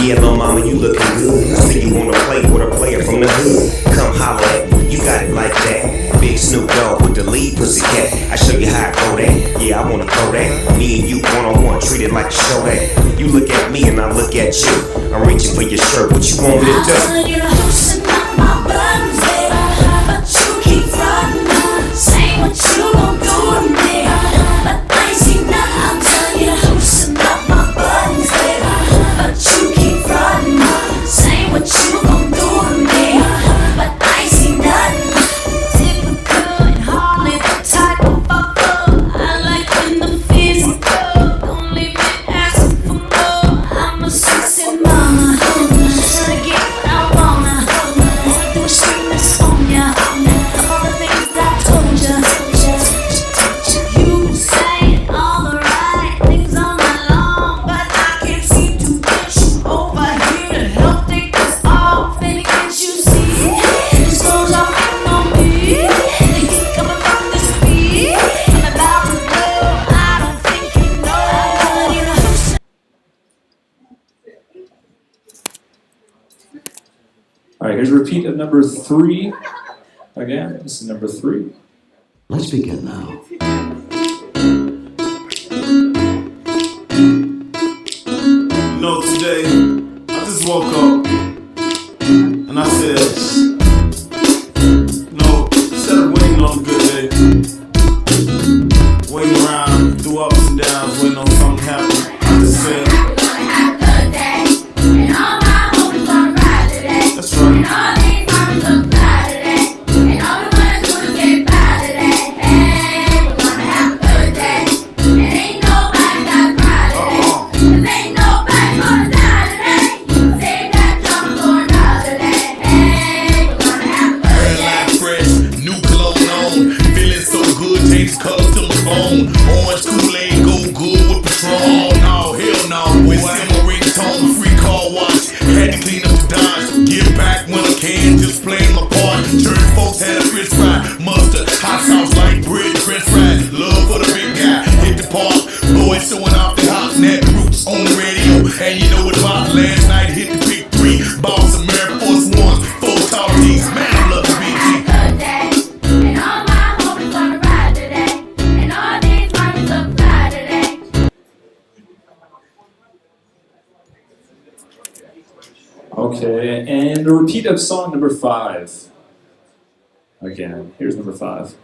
Yeah, little mama, you looking good. I see you wanna play with a player from the hood. Come holler at me, you got it like that. Big Snoop Dogg with the lead pussycat. I show you how I go that. Yeah, I wanna throw that. Me and you one-on-one, treat it like a show that. You look at me and I look at you. I'm reaching for your shirt, what you want me to do? You're loosening up my buttons, baby, but you keep frontin'. Say what you gon' do to me, but I ain't seen nothing. I'm telling you to loosen up my buttons, baby, but you keep frontin'. Say what you gon' do to me, but I ain't seen nothing. Typical and hardly the type of fucker I like when the physical. Don't leave me asking for more. I'm a sexy mama, tryna get what I wanna. here's a repeat of number 3. Again, this is number 3. Let's begin now. You know, today, I just woke up and I said, no, instead of waiting on a good day, waiting around through ups and downs, waiting on something to happen, I just said, that's right. Colors to my phone. Orange Kool-Aid go good with Patron. No, hell no. With my ringtone, free car watch. Had to clean up the Dodge. Give back when I can, just playing my part. Church folks had a fish fry. Mustard, hot sauce, light bread, french fries. Love for the big guy. Hit the park. Boys showing off their hot net roots on the radio. And you know what about last night? Hit the big 3. Bought some Air Force Ones. 4 tall tees. Man, I love the BG. Okay, and a repeat of song number 5. Again, here's number 5.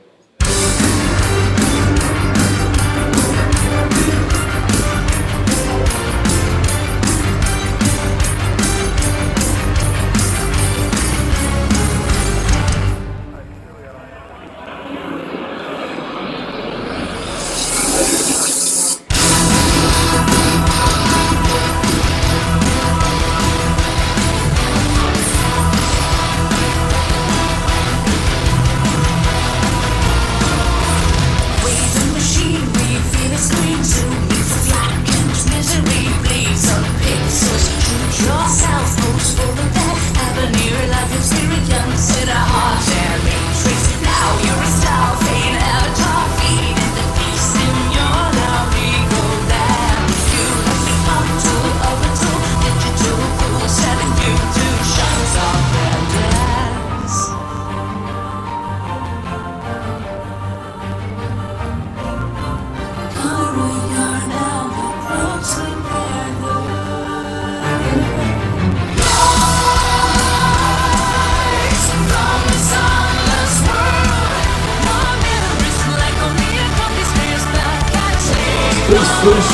Please finish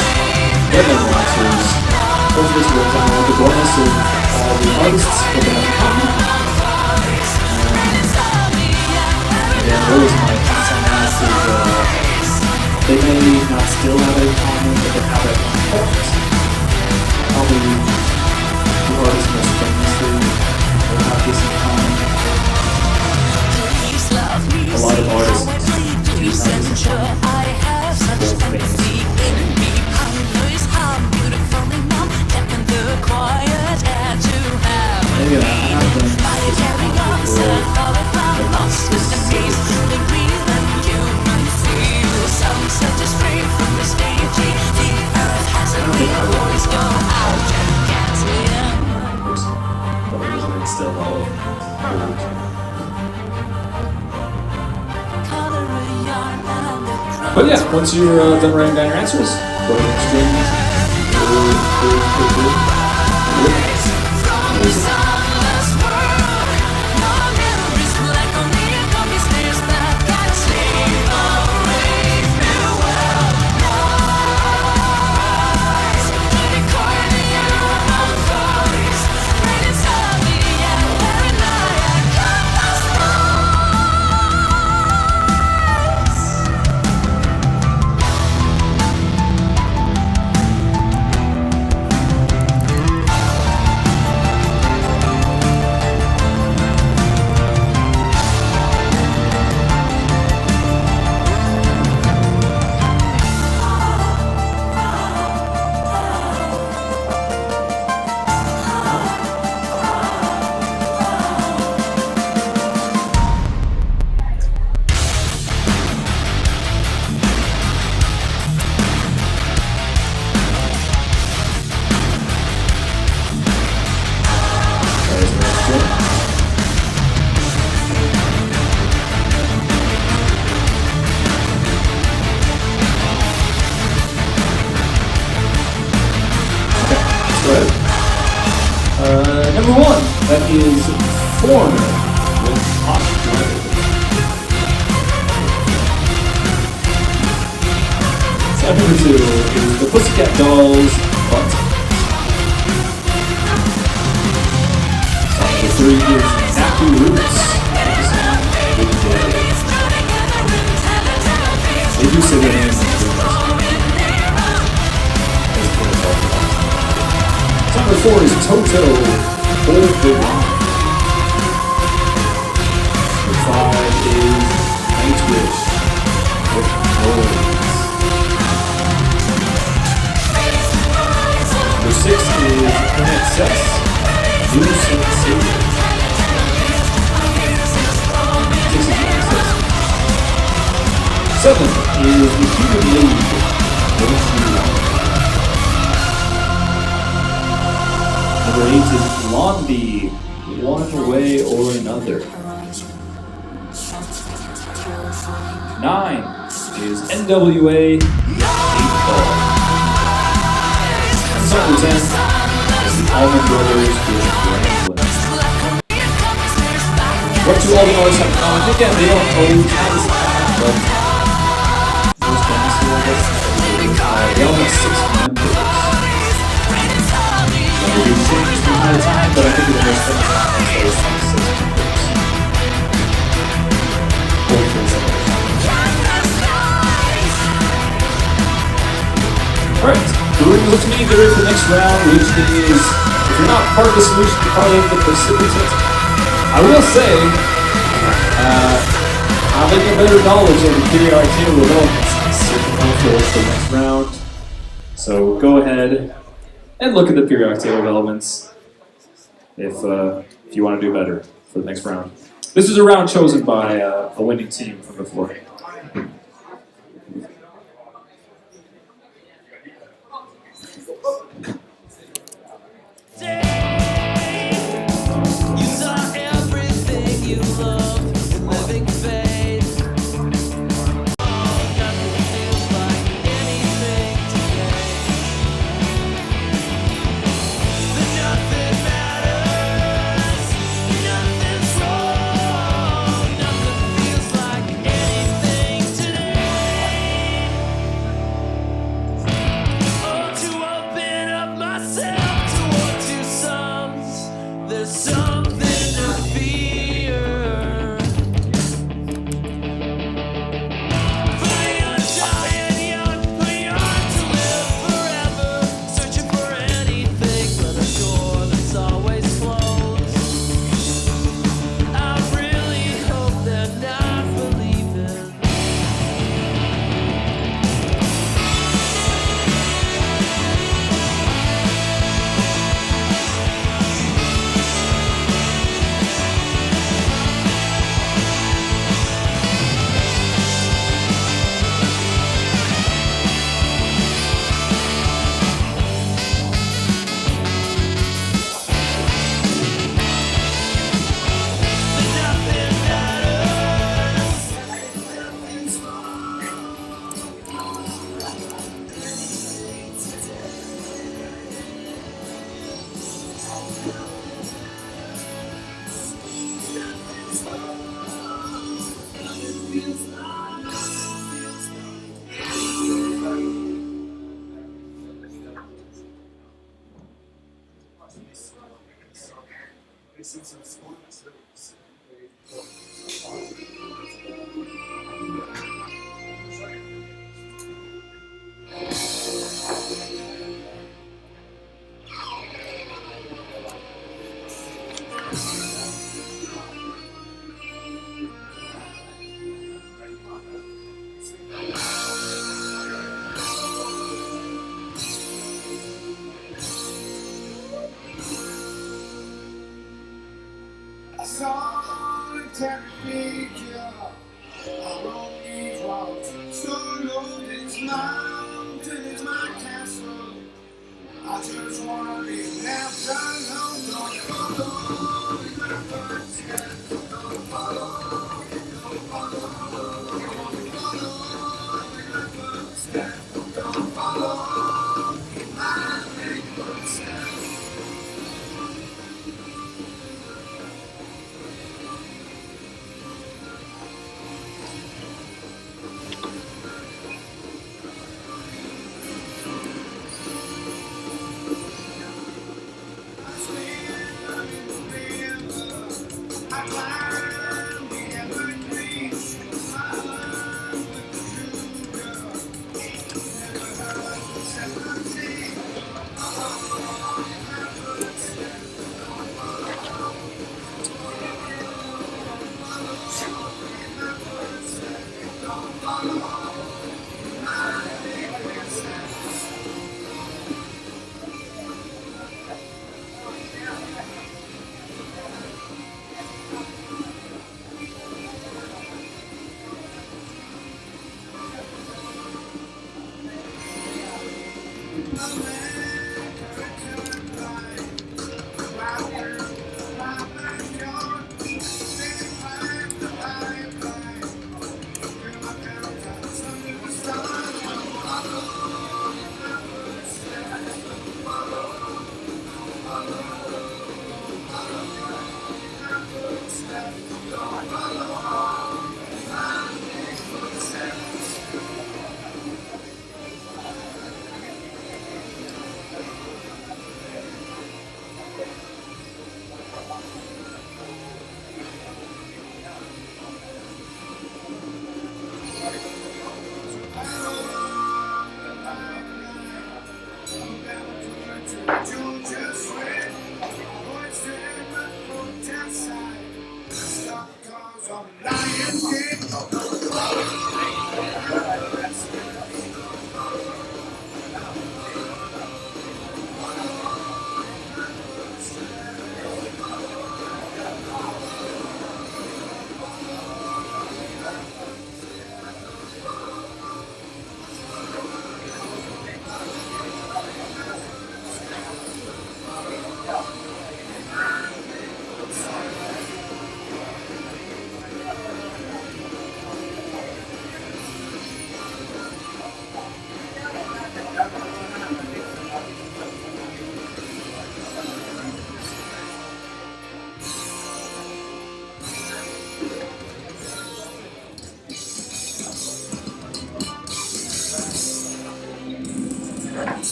deadline announcers. Both of us will come out with the bonus of all the artists that they have in common. And always my thoughts on that is they may not still have it in common, but they have it on point. Probably the artists most famously will have this in common. A lot of artists do have this in common. Both famous. Maybe I have them But yeah, once you're done writing down your answers, go to exchange. right. Number 1, that is Foreigner with Hot Blooded. Song number 2 is the Pussycat Dolls, But. Song number 3 is Nappy Roots. They do say their names. Song number 4 is Toto, Hold the Line. Number 5 is Nightwish with Noise. Number 6 is NXS, New Sensation. 6 is NXS. 7 is the Human League, Don't You Want. Number 8 is Blondie, One Way or Another. 9 is NWA, 8 Ball. Song number 10 is the Allman Brothers with Ramblin'. What do all the artists have in common? Again, they don't always have this but most bands do, I guess. They all have 6 members. They do change from time to time, but I think the most famous one is 6 members. Alright, the room looks to me they're ready for the next round, which is, if you're not part of the solution, you're probably the precipitant. I will say, having a better knowledge of the periodic table developments is certainly helpful for the next round. So go ahead and look at the periodic table developments if you want to do better for the next round. This is a round chosen by a winning team from before. Solitary figure, I won't need walls. So low, this mountain is my castle. I just wanna live left alone. Don't follow in my footsteps. Don't follow, don't follow, don't follow in my footsteps. Don't follow in my footsteps.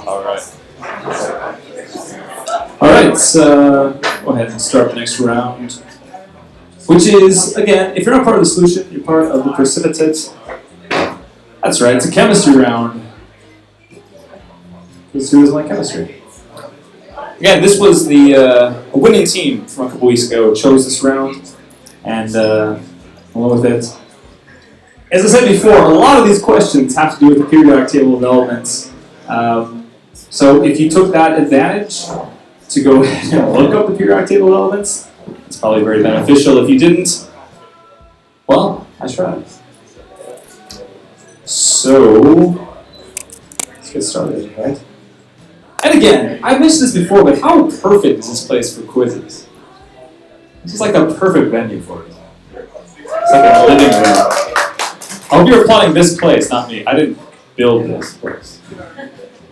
All right. All right, let's go ahead and start the next round, which is, again, if you're not part of the solution, you're part of the precipitate. That's right, it's a chemistry round. Because who doesn't like chemistry? Again, this was the winning team from a couple weeks ago chose this round, and along with it. As I said before, a lot of these questions have to do with the periodic table of elements. So if you took that advantage to go ahead and look up the periodic table of elements, it's probably very beneficial. If you didn't, well, I tried. So, let's get started, right? And again, I mentioned this before, but how perfect is this place for quizzes? This is like a perfect venue for it. It's like a living room. I hope you're applauding this place, not me. I didn't build this place.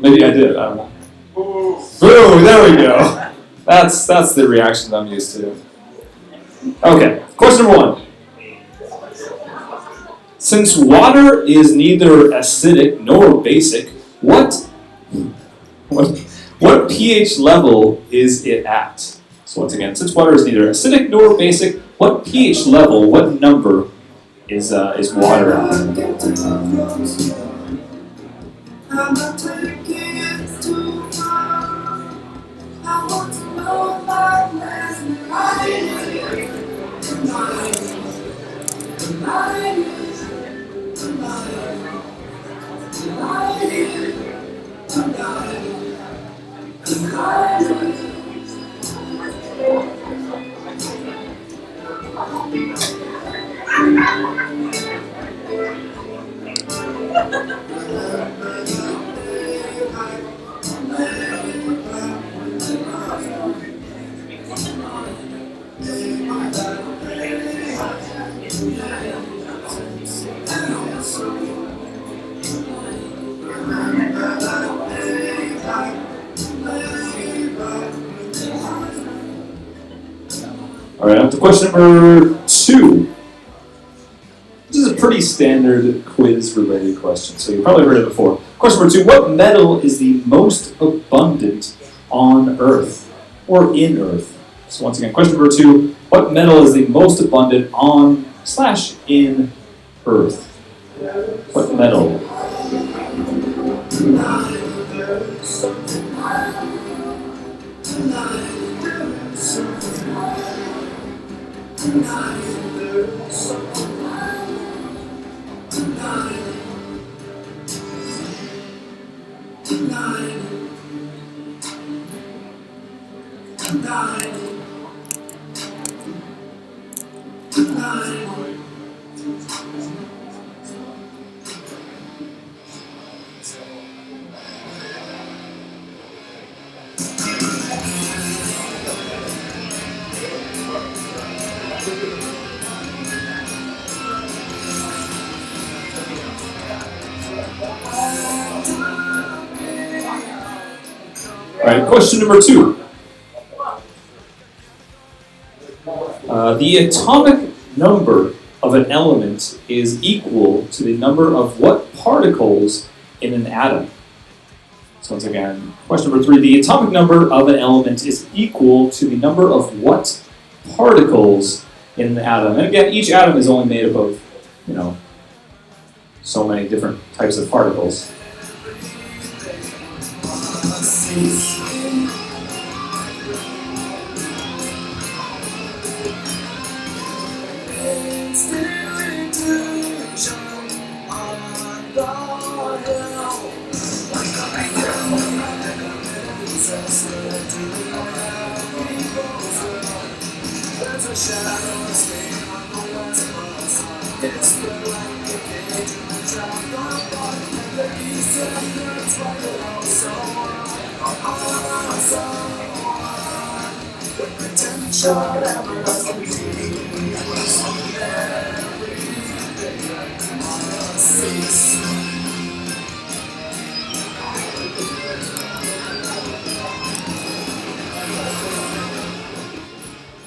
Maybe I did, I don't know. Boom, there we go. That's the reaction I'm used to. Okay, question number 1. Since water is neither acidic nor basic, what pH level is it at? So once again, since water is neither acidic nor basic, what pH level, what number is water at? I'm not taking it too far. I want to know my last name. All right, up to question number 2. This is a pretty standard quiz-related question, so you've probably heard it before. Question number 2, what metal is the most abundant on Earth, or in Earth? So once again, question number 2, what metal is the most abundant on/in Earth? What metal? All right, question number 2. The atomic number of an element is equal to the number of what particles in an atom? So once again, question number 3. The atomic number of an element is equal to the number of what particles in an atom? And again, each atom is only made up of, so many different types of particles.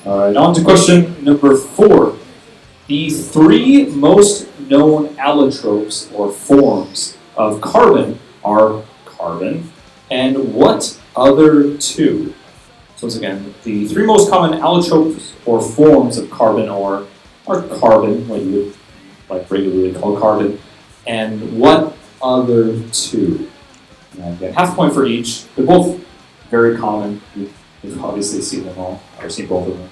All right, on to question number 4. The 3 most known allotropes or forms of carbon are carbon and what other 2? So once again, the 3 most common allotropes or forms of carbon are carbon, what you would like regularly call carbon, and what other 2? And again, half a point for each. They're both very common. You've obviously seen them all, or seen both of them.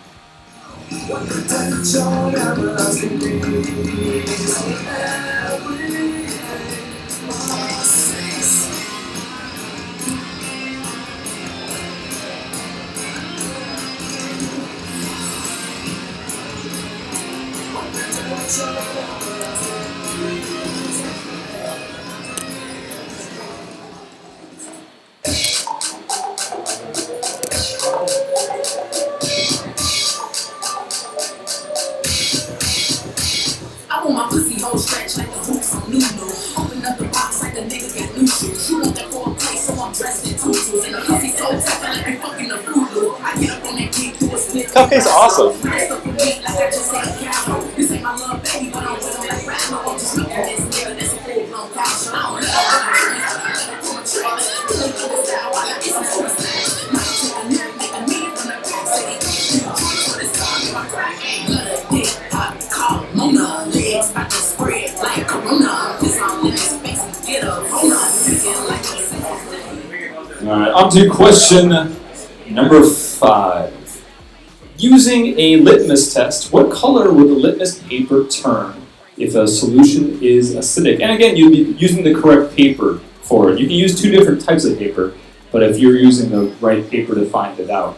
I want my pussy hole stretch like the hoops on Lulu. Open up the box like the nigga got new shoes. You want that for a place, so I'm dressed in tutus. And the pussy so tough, I like me fucking a Hulu. I get up on that dick, do a split. Cupcake's awesome. Like I just said, cow. This ain't my love, baby, but I'm with him like rap. I'm just looking at this nigga, that's a full-blown couch. I don't know. Alright, on to question number 5. Using a litmus test, what color would the litmus paper turn if a solution is acidic? And again, you'd be using the correct paper for it. You can use 2 different types of paper, but if you're using the right paper to find it out.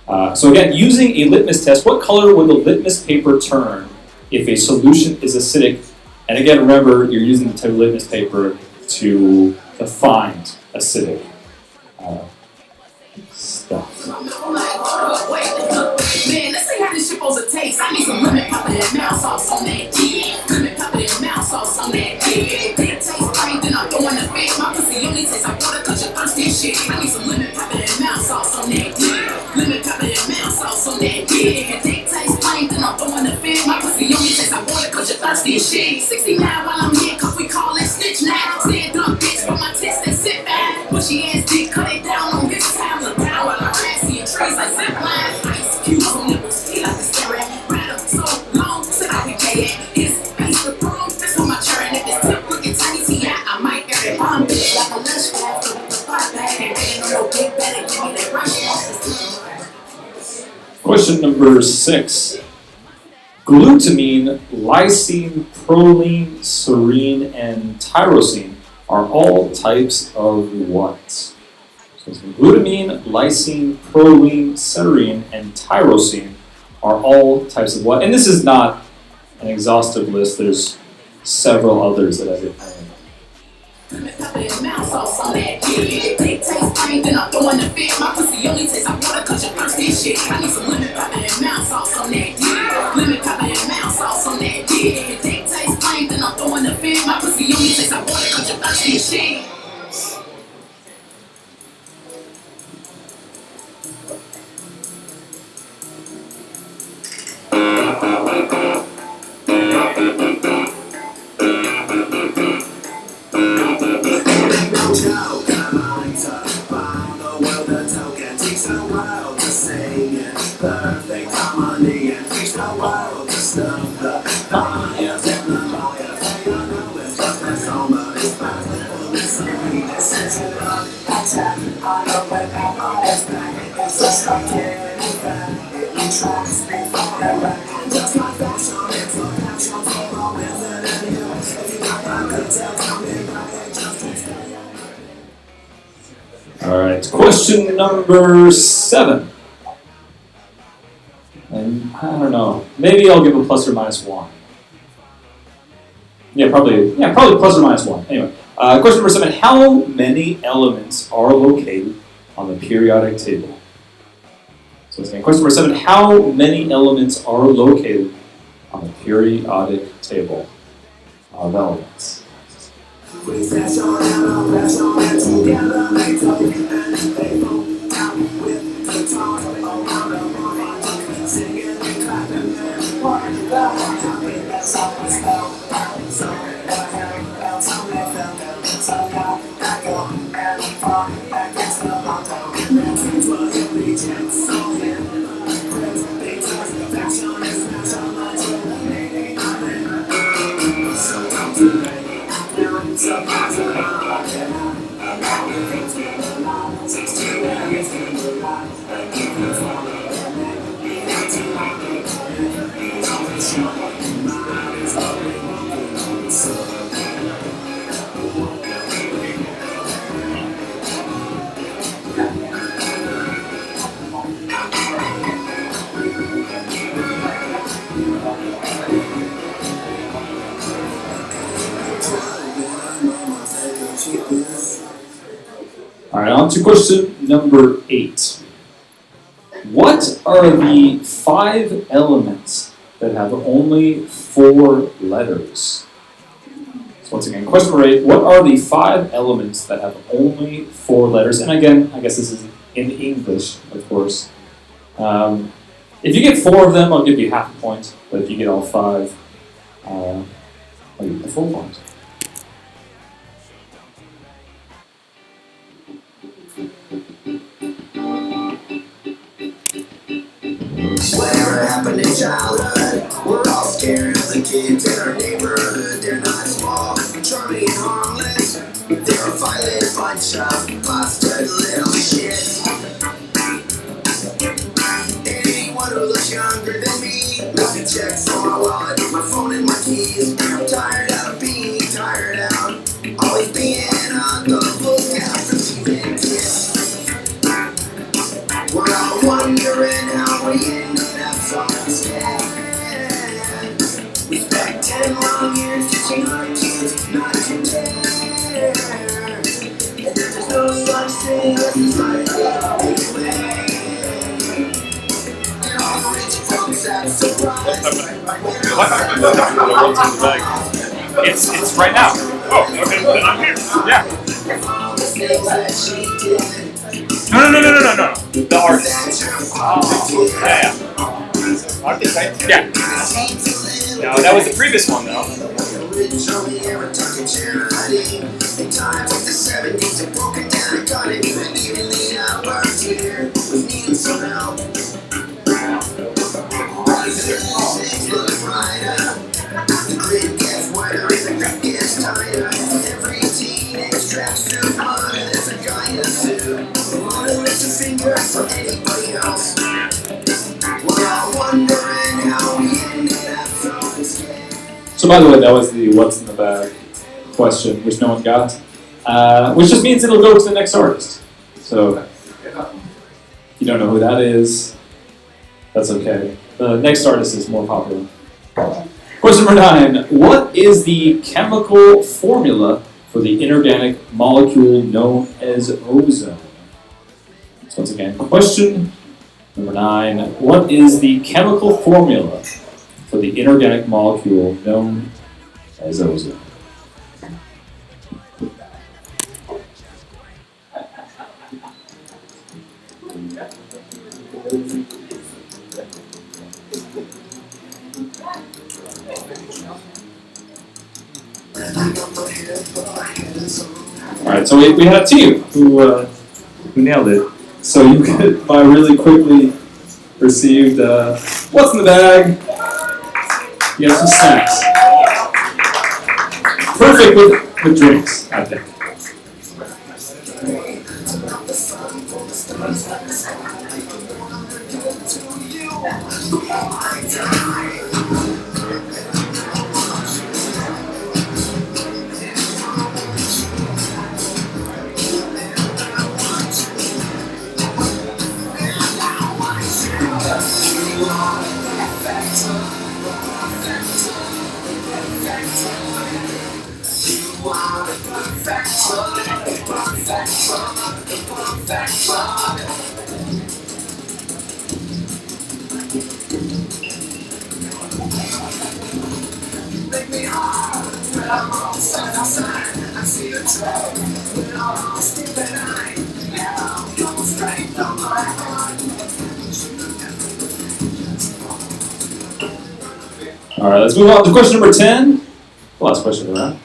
So again, using a litmus test, what color would the litmus paper turn if a solution is acidic? And again, remember, you're using the type of litmus paper to find acidic stuff. Man, let's see how this shit supposed to taste. I need some lemon pepper and mouse sauce on that dick. Lemon pepper and mouse sauce on that dick. They taste great, then I'm throwing the bit. My pussy only tastes like water cause you're thirsty as shit. I need some lemon pepper and mouse sauce on that dick. Lemon pepper and mouse sauce on that dick. They taste plain, then I'm throwing the bit. My pussy only tastes like water cause you're thirsty as shit. 69 while I'm here, cause we call it snitch now. Stand up, bitch, but my tits they sit back. Bushy ass dick, cut it down on his time. Look down while I'm assy and trees like zip line. Ice cubes on nipples, he like to stare at. Ride up so long, sit out we pay it. His face the broom, that's on my churn. If it's tip looking tiny, see I might get it. I'm bitch like a lunch bag, with the pot bag. And ain't no big better, give me that rush. Question number 6. Glutamine, lysine, proline, serine, and tyrosine are all types of what? So it's glutamine, lysine, proline, serine, and tyrosine are all types of what? And this is not an exhaustive list. There's several others that I did. Lemon pepper and mouse sauce on that dick. They taste plain, then I'm throwing the bit. My pussy only tastes like water cause you're thirsty as shit. I need some lemon pepper and mouse sauce on that dick. Lemon pepper and mouse sauce on that dick. They taste plain, then I'm throwing the bit. My pussy only tastes like water cause you're thirsty as shit. Perfect harmony and teach the world to stuff the fire. Technology, they don't know it's just a song, but it's possible. It's essential. Attack on the web app on its back. It's just like getting back. It tracks before the back. Just like fashion, it's a passion for all better than you. If you got that good tell, tell me about it. Just All right, question number 7. And I don't know, maybe I'll give a plus or minus 1. Yeah, probably plus or minus 1. Anyway, question number 7, how many elements are located on the periodic table? So again, question number 7, how many elements are located on the periodic table of elements? we press on and together they talk and they go down with the talk around the morning, singing and clapping and partying loud. Happiness always felt so what happened felt so they felt so got back up and fought back against the bottom. Message was allegiance, so in present they took fashion and smash on my lady. So come to so All right, on to question number 8. What are the 5 elements that have only 4 letters? So once again, question number 8, what are the 5 elements that have only 4 letters? And again, I guess this is in English, of course. If you get 4 of them, I'll give you half a point. But if you get all 5, I'll give you the full point. whatever happened in childhood, we're all scared of the kids in our neighborhood. They're not small, charming and harmless. They're a violent bunch of busted little shits. Anyone who looks younger than me, nothing checks on my wallet, my phone and my keys. I'm tired of being tired out, always being on the lookout for cheating kids. We're all wondering 10 long years teaching hard kids not to dare. And there's no such thing as the right way. And all the rich folks act surprised. It's right now. Oh, okay, then I'm here. Yeah. All the things that she did. No. The artist. Oh, yeah. Yeah. No, that was the previous one though. Originally, ever talking charity. In times like the 70s, it broke it down and got it. Even the hours here was needing some help. Things look brighter. The grid gets wider and the grip gets tighter. Every teenage tracksuit on and there's a guy in a suit. Wanna lift a finger for anybody else. We're all wondering how we ended up so scared. So by the way, that was the what's in the bag question, which no one got. Which just means it'll go to the next artist. So if you don't know who that is, that's okay. The next artist is more popular. Question number 9. What is the chemical formula for the inorganic molecule known as ozone? So once again, question number 9. What is the chemical formula for the inorganic molecule known as ozone? Alright, so we had a team who nailed it. So you could really quickly received what's in the bag? You have some snacks. Perfect with drinks, I think. Alright, let's move on to question number 10. The last question of the round.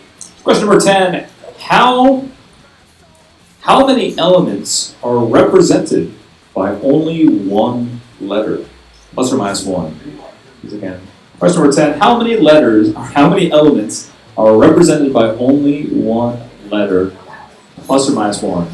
Question number 10. How many elements are represented by only one letter? Plus or minus 1. Again. Question number 10. How many elements are represented by only one letter? Plus or minus 1.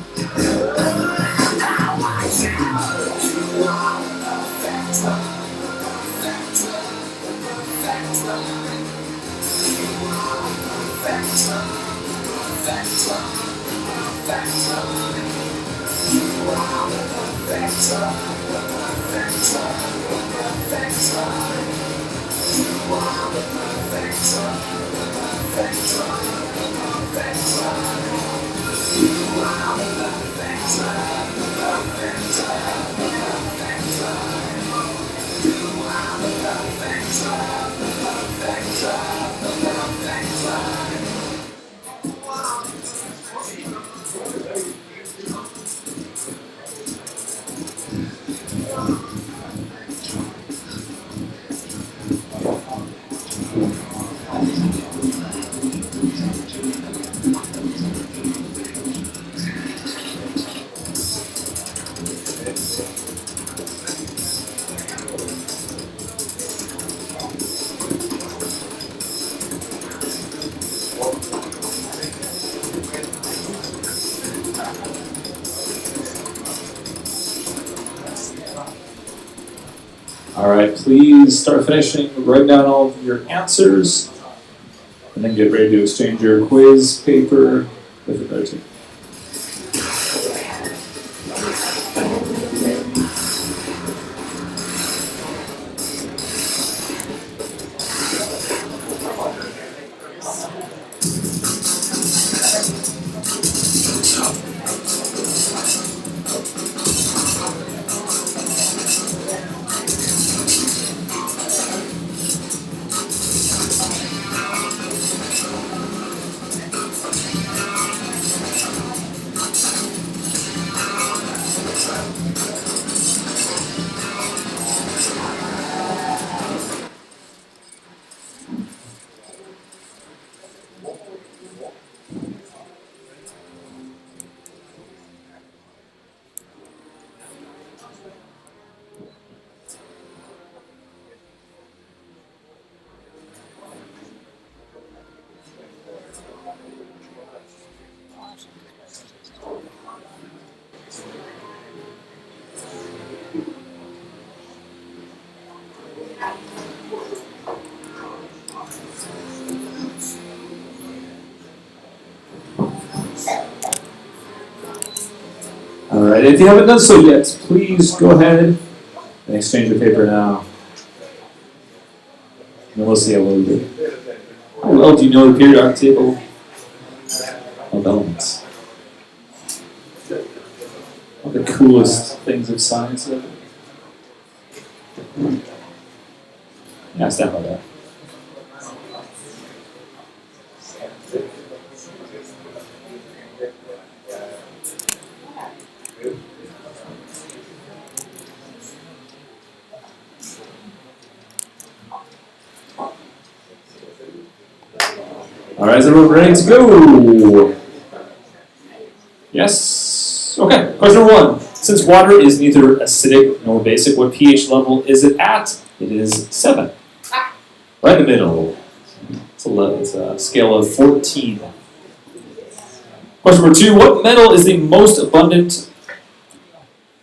Alright, please start finishing, write down all of your answers, and then get ready to exchange your quiz paper with the other team. right, if you haven't done so yet, please go ahead and exchange your paper now. And we'll see how well you do. How well do you know the periodic table of elements? One of the coolest things of science ever. Yeah, I stand by that. All right, is everyone ready to go? Yes? Okay, question number 1. Since water is neither acidic nor basic, what pH level is it at? It is 7. Right in the middle. It's 11. It's a scale of 14. Question number 2. What metal is the most abundant?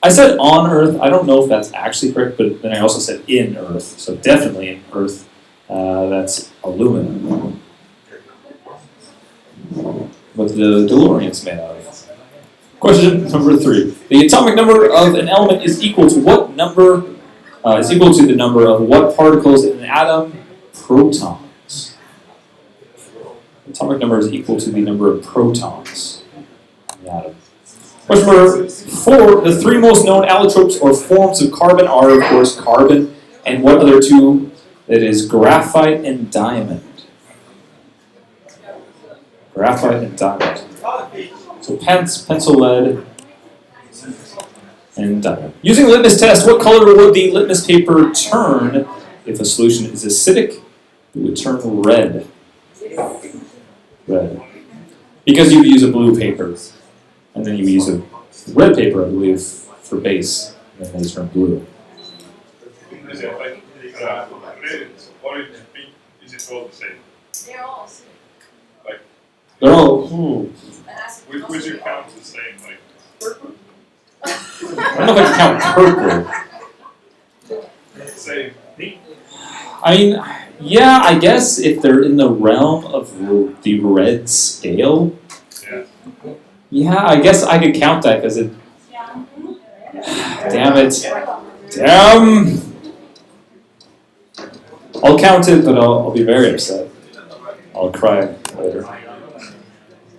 I said on Earth. I don't know if that's actually correct, but then I also said in Earth. So definitely in Earth. That's aluminum. What the DeLorean's made out of. Question number 3. The atomic number of an element is equal to what number? Is equal to the number of what particles in an atom? Protons. The atomic number is equal to the number of protons in the atom. Question number 4. The 3 most known allotropes or forms of carbon are, of course, carbon and what other 2? That is graphite and diamond. Graphite and diamond. So pencil, lead, and diamond. Using a litmus test, what color would the litmus paper turn if a solution is acidic? It would turn red. Red. Because you would use a blue paper, and then you would use a red paper, I believe, for base, and then they turn blue. Is it like red, orange, pink? Is it all the same? They're all acidic. Like they're all. Which you count the same? Like I don't know if I can count purple. Same. I mean, yeah, I guess if they're in the realm of the red scale. Yeah, I guess I could count that because it. Damn it. Damn! I'll count it, but I'll be very upset. I'll cry later.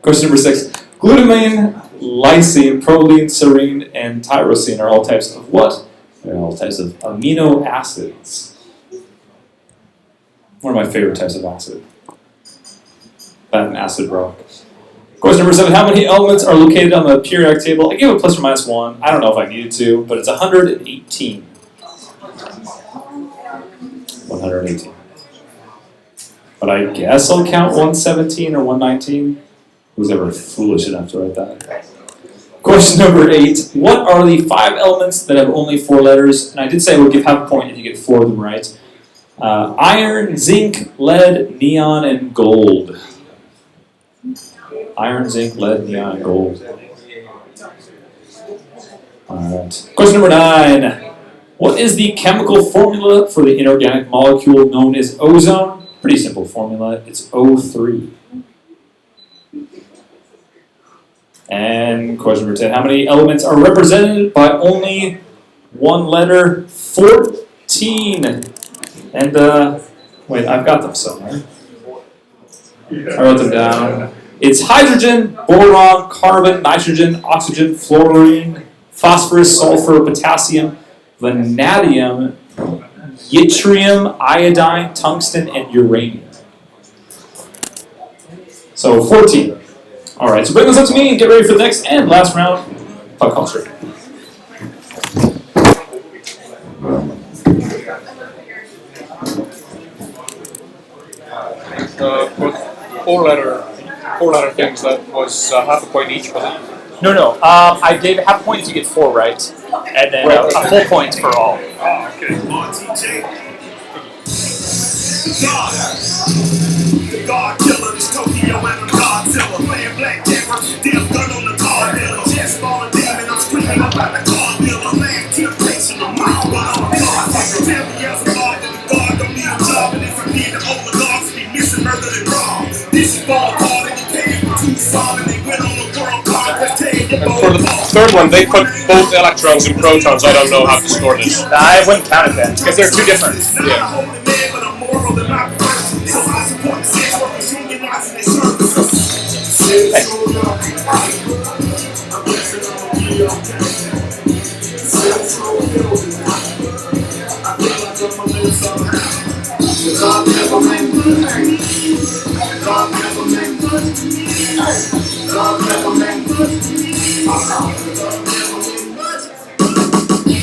Question number 6. Glutamine, lysine, proline, serine, and tyrosine are all types of what? They're all types of amino acids. One of my favorite types of acid. That and acid rock. Question number 7. How many elements are located on the periodic table? I gave it plus or minus 1. I don't know if I needed to, but it's 118. 118. But I guess I'll count 117 or 119. Who's ever foolish enough to write that? Question number 8. What are the 5 elements that have only 4 letters? And I did say I would give half a point if you get 4 of them right. Iron, zinc, lead, neon, and gold. Iron, zinc, lead, neon, and gold. Alright. Question number 9. What is the chemical formula for the inorganic molecule known as ozone? Pretty simple formula. It's O3. And question number 10. How many elements are represented by only 1 letter? 14. And, wait, I've got them somewhere. I wrote them down. It's hydrogen, boron, carbon, nitrogen, oxygen, fluorine, phosphorus, sulfur, potassium, vanadium, yttrium, iodine, tungsten, and uranium. So 14. All right, so bring this up to me and get ready for the next and last round, pop culture. Four letter things that was half a point each, was it? No. I gave half a point if you get 4 right, and then a full point for all. God killer, this Tokyo and a Godzilla. Playing Black Panther, death gun on the car dealer. Chest ball and demon, I'm screaming about the car dealer. Man, temptation, I'm out, but I'm a God fucker. Tell me as a God that the God don't need a job. And if I need the oligarchs, be missing, murdered, and robbed. This is ball hard and you paid for 2 solid. They went on the world conquest, tell you And for the third one, they put both electrons and protons. I don't know how to score this. I wouldn't count it then, because they're two different. Yeah.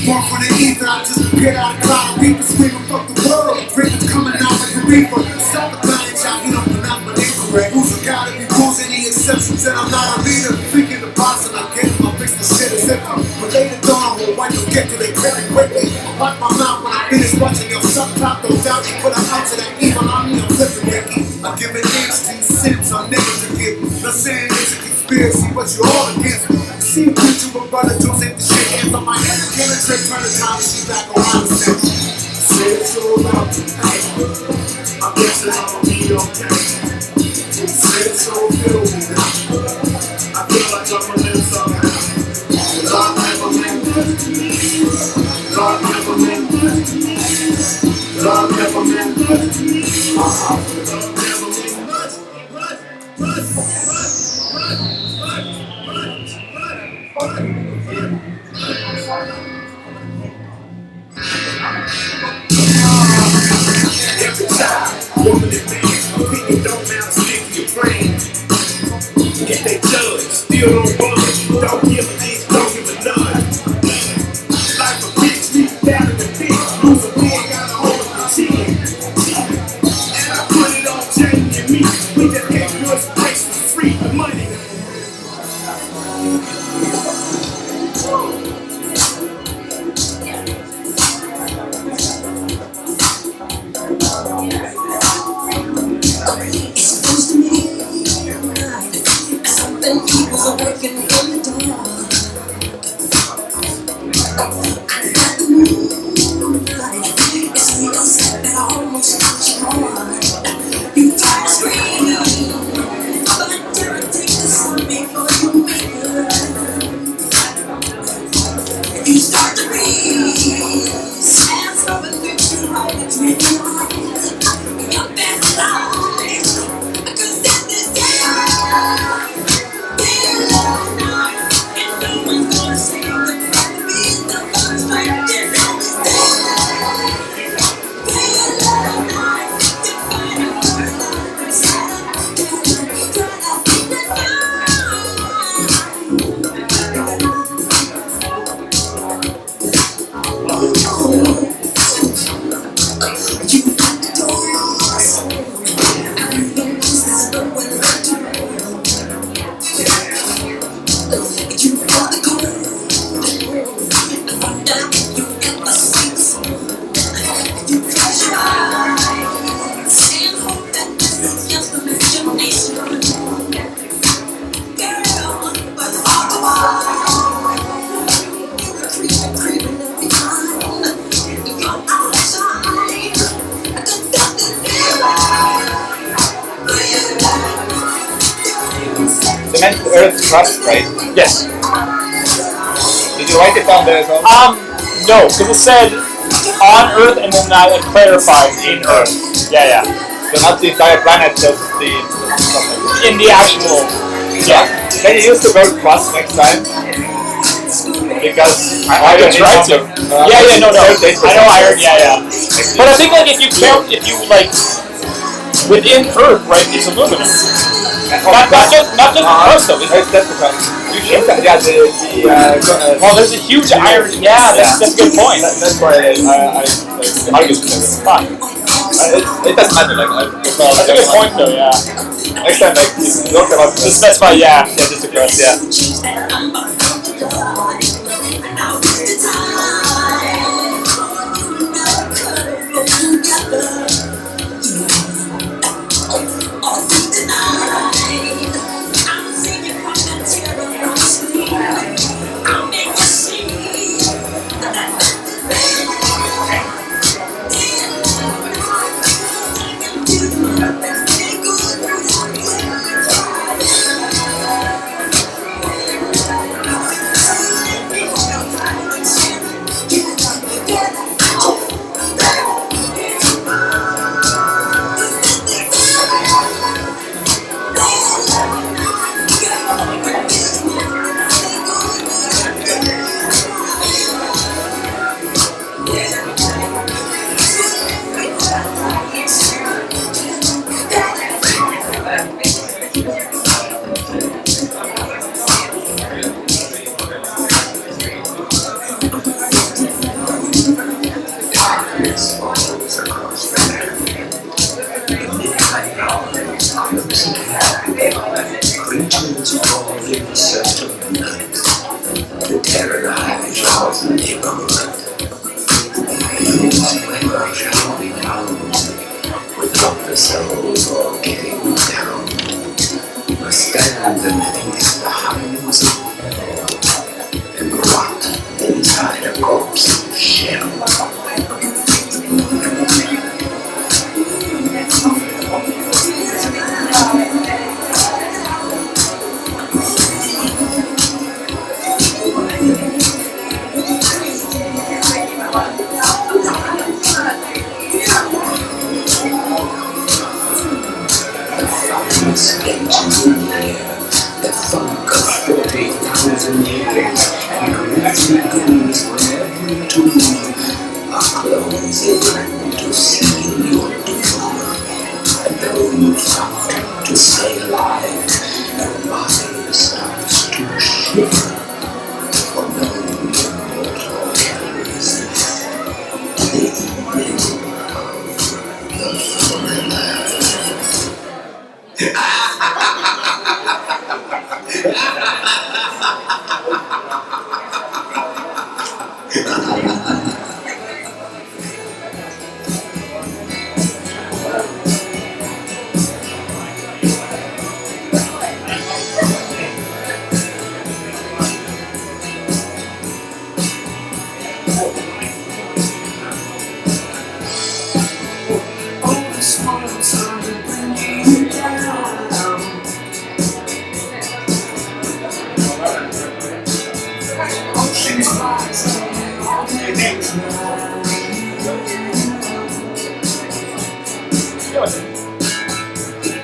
More for the ether, I just get out of cloud. Reaper screaming, fuck the world. Rivers coming out with the reaper. Self-reliance, y'all, you don't pronounce my name correct. Who's a guy to be rules, any exceptions? And I'm not a leader. Thinking the box and I get him, I fix the shit as if I'm. But later dawn, I won't wipe no get to they credit quickly. Watch my mouth when I finish watching your suck top those out. You put a ounce of that evil on me, I'm flipping Ricky. I give an inch, 2 cents, I'm never to give. Not saying it's a conspiracy, but you're all against me. See a picture of brother Jones ain't the shit hands on my head. Can't trick, turn the time, she's back around the sense. Say it's your love, I guess that I'ma be okay. Say it's so feel me now. I feel like I'ma live somehow. God never meant good to me. God never meant good to me. God never meant good to me. God never meant good. Every child, woman and man, opinion don't matter, stick to your brain. If they judge, still don't budge, don't give a dick, don't give a none. Like a bitch, leave down in the pit, lose a wig, got a hold of the chin. And I put it on Jamie and me, we just gave you inspiration for free, the money. You start to breathe, sands over the tree, it's making light. Your best life, because in this day, be alone now, and no one's gonna say goodbye to me. The one's right there on this day. Be alone now, you find a word inside. Try to keep it down. They meant Earth's crust, right? Yes. Did you write it down there as well? No, because it said on Earth and then I clarified in Earth. Yeah. So not the entire planet, just the in the actual. Yeah. Can you use the word crust next time? Because I can try to. No. I know iron. Yeah. But I think like if you count, if you like within Earth, right? It's aluminum. Not just the crust though. That's the crust. You should. Yeah. Well, there's a huge iron. Yeah, that's a good point. That's why I argue with it. Fine. It doesn't matter. That's a good point though. Yeah. Next time, if you talk about just specify. Yeah, just the crust. Yeah. The souls all getting down. Must stand beneath the highways of hell and rot inside a corpse shell. Stench in the air, the funk of 40,000 years, and grisly ghouls from every tomb are closing to seal your doom. And though you fight to stay alive, your body starts to shiver, for no immortal can resist the evening of the thriller.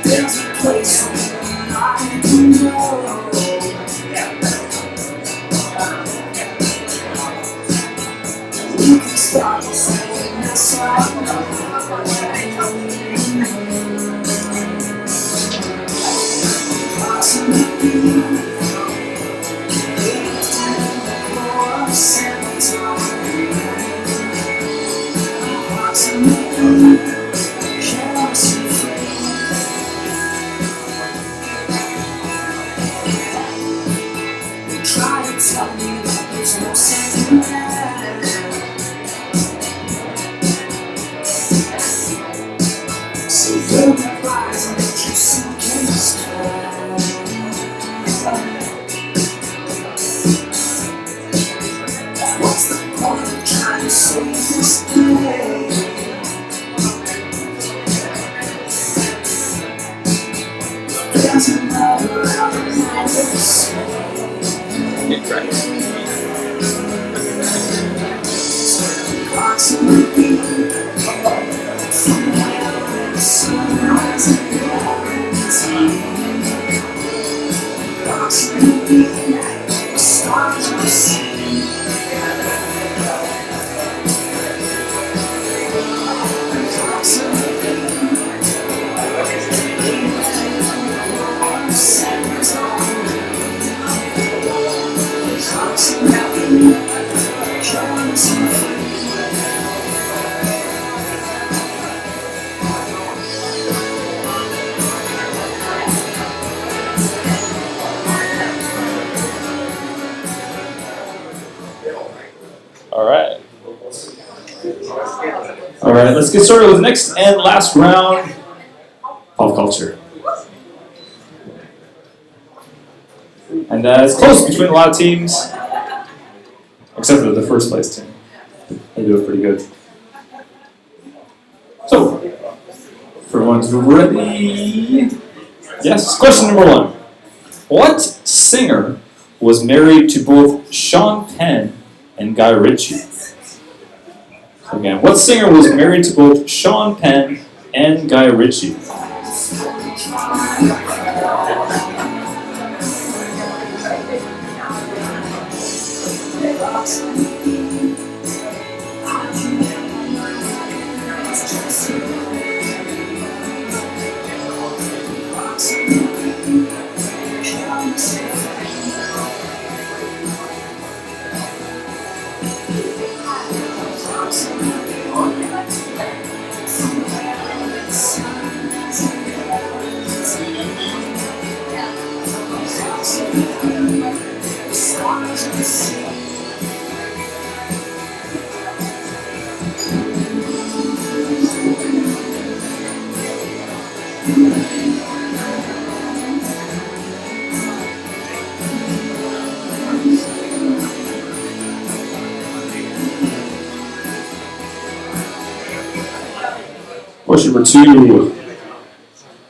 There's a place I can go. We can start saying the song. Try to tell me that there's no second hand. So you'll be rising that you suitcase What's the point of trying to save this day? There's another out of my Approximately from where the sunrise and guarantee. Approximately the stars will see. All right, let's get started with the next and last round, pop culture. And it's close between a lot of teams, except for the first place team. They do it pretty good. So, if everyone's ready. Yes, question number one. What singer was married to both Sean Penn and Guy Ritchie? Again, what singer was married to both Sean Penn and Guy Ritchie? Question number 2.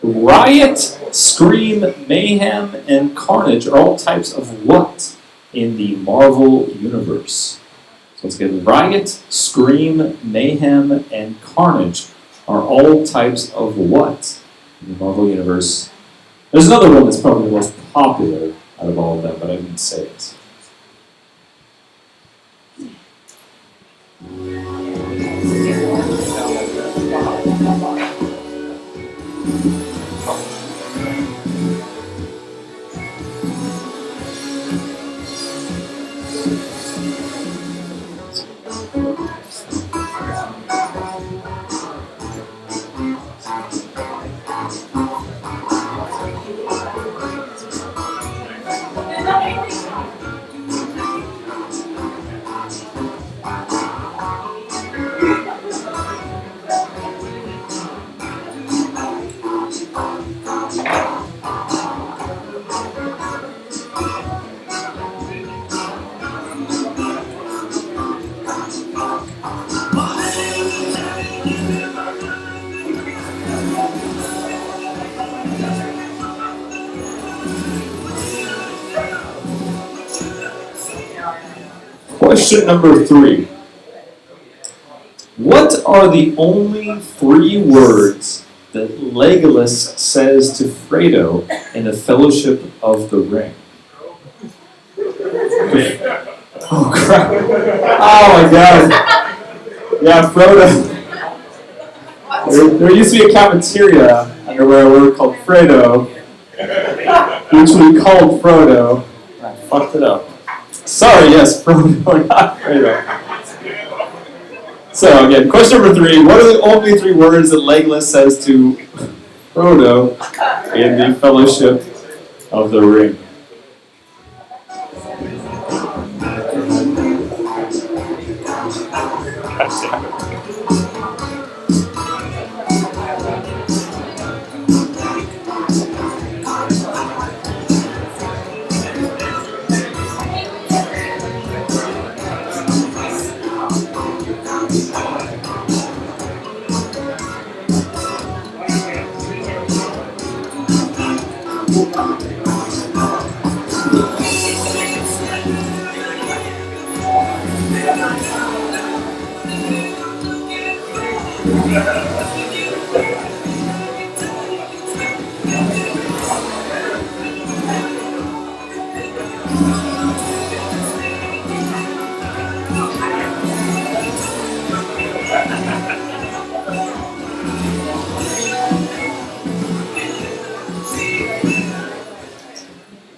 Riot, scream, mayhem, and carnage are all types of what in the Marvel Universe? So let's get riot, scream, mayhem, and carnage are all types of what in the Marvel Universe? There's another one that's probably the most popular out of all of them, but I didn't say it. Question number 3. What are the only 3 words that Legolas says to Frodo in the Fellowship of the Ring? Oh crap! Oh my god! Yeah, Frodo. There used to be a cafeteria under where we were called Fredo, which we called Frodo. I fucked it up. Sorry, yes, Frodo, not Fredo. So again, question number 3. What are the only 3 words that Legolas says to Frodo in the Fellowship of the Ring?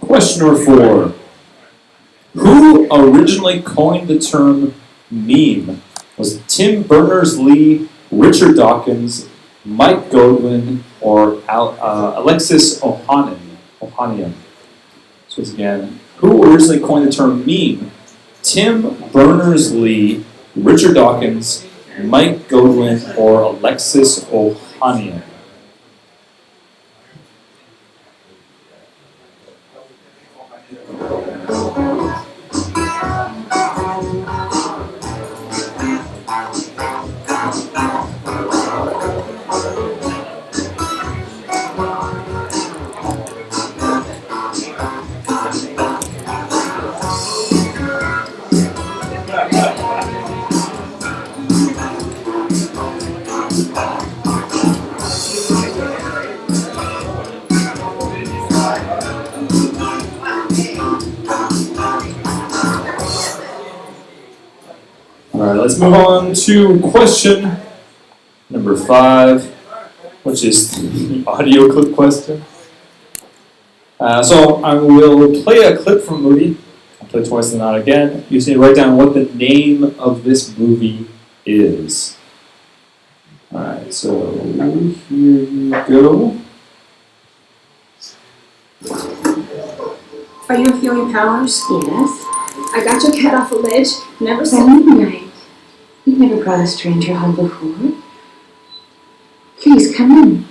Question number 4. Who originally coined the term meme? Was it Tim Berners-Lee, Richard Dawkins, Mike Godwin, or Alexis Ohanian? So it's again, who originally coined the term meme? Tim Berners-Lee, Richard Dawkins, Mike Godwin, or Alexis Ohanian? Alright, let's move on to question number 5, which is the audio clip question. So I will play a clip from a movie. I'll play twice and not again. You just need to write down what the name of this movie is. Alright, so here you go. Are you feeling powers? Yes. I got your cat off a ledge. Never said At midnight. You've never brought a stranger home before. Please come in.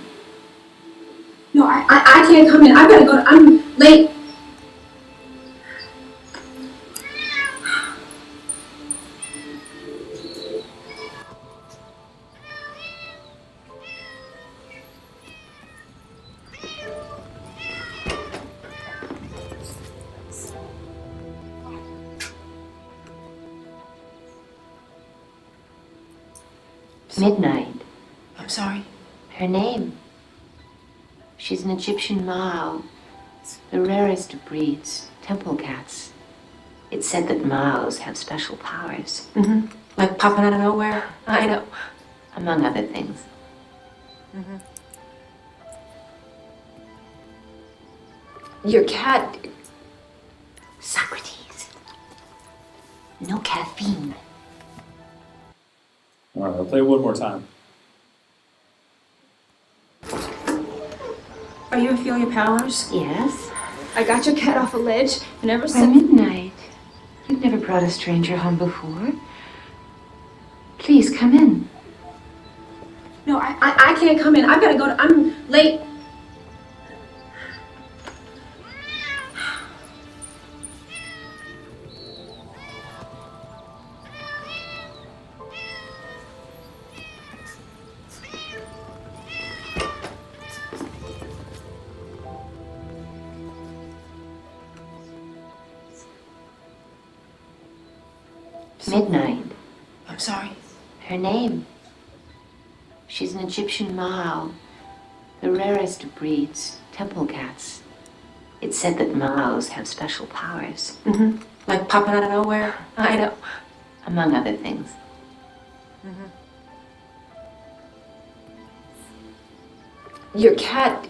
No, I can't come in. I've got to go. I'm late. Midnight. I'm sorry. Her name. She's an Egyptian Mao, the rarest of breeds, temple cats. It's said that Maos have special powers. Mm-hmm. Like popping out of nowhere. I know. Among other things. Mm-hmm. Your cat... Socrates. No caffeine. All right, I'll play it one more time. Are you Ophelia Powers? Yes? I got your cat off a ledge, and ever By since... midnight. You've never brought a stranger home before. Please, come in. No, I can't come in. I've got to go. I'm late. Midnight. I'm sorry. Her name. She's an Egyptian Mao, the rarest of breeds, temple cats. It's said that Maos have special powers. Mm-hmm. Like popping out of nowhere. I know. Among other things. Mm-hmm. Your cat...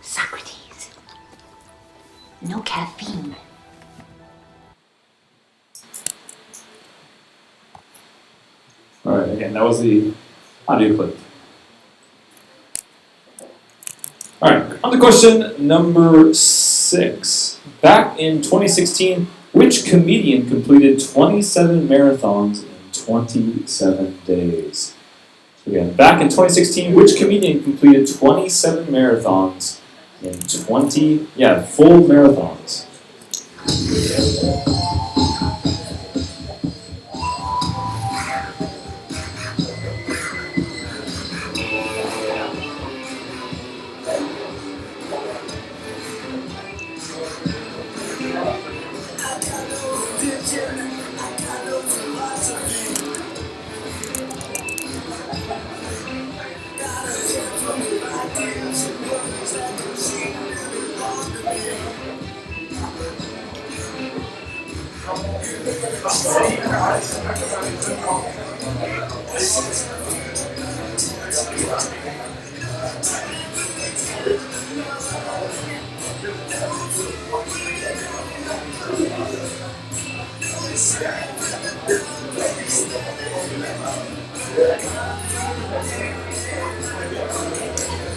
Socrates. No caffeine. All right, again, that was the audio clip. All right, on to question number 6. Back in 2016, which comedian completed 27 marathons in 27 days? So again, back in 2016, which comedian completed 27 marathons in full marathons?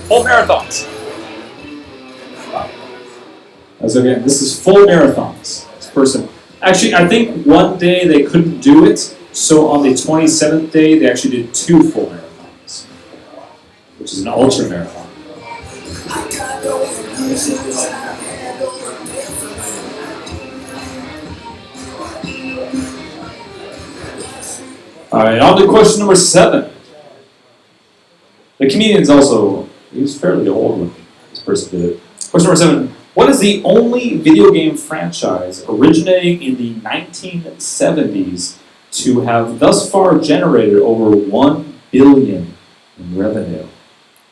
Full marathons. So again, this is full marathons. This person, actually, I think one day they couldn't do it, so on the 27th day they actually did 2 full marathons, which is an ultra marathon. All right, on to question number 7. The comedian's also, he's fairly old when this person did it. Question number 7. What is the only video game franchise originating in the 1970s to have thus far generated over $1 billion in revenue?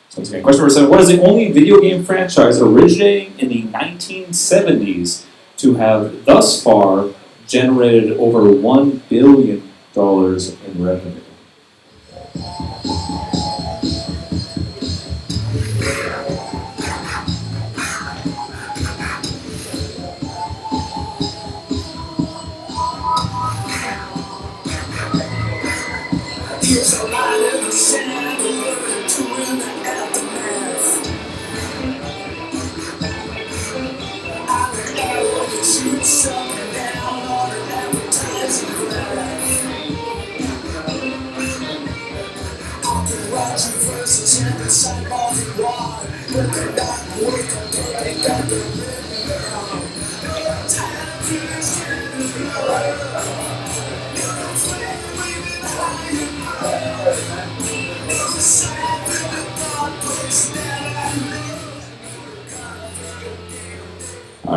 So once again, question number 7. What is the only video game franchise originating in the 1970s to have thus far generated over $1 billion in revenue? Here's a light in the shadow, 2 in the aftermath. I'm an arrow that shoots up and down on an advertising graph. I've been watching versus every side on the wall. All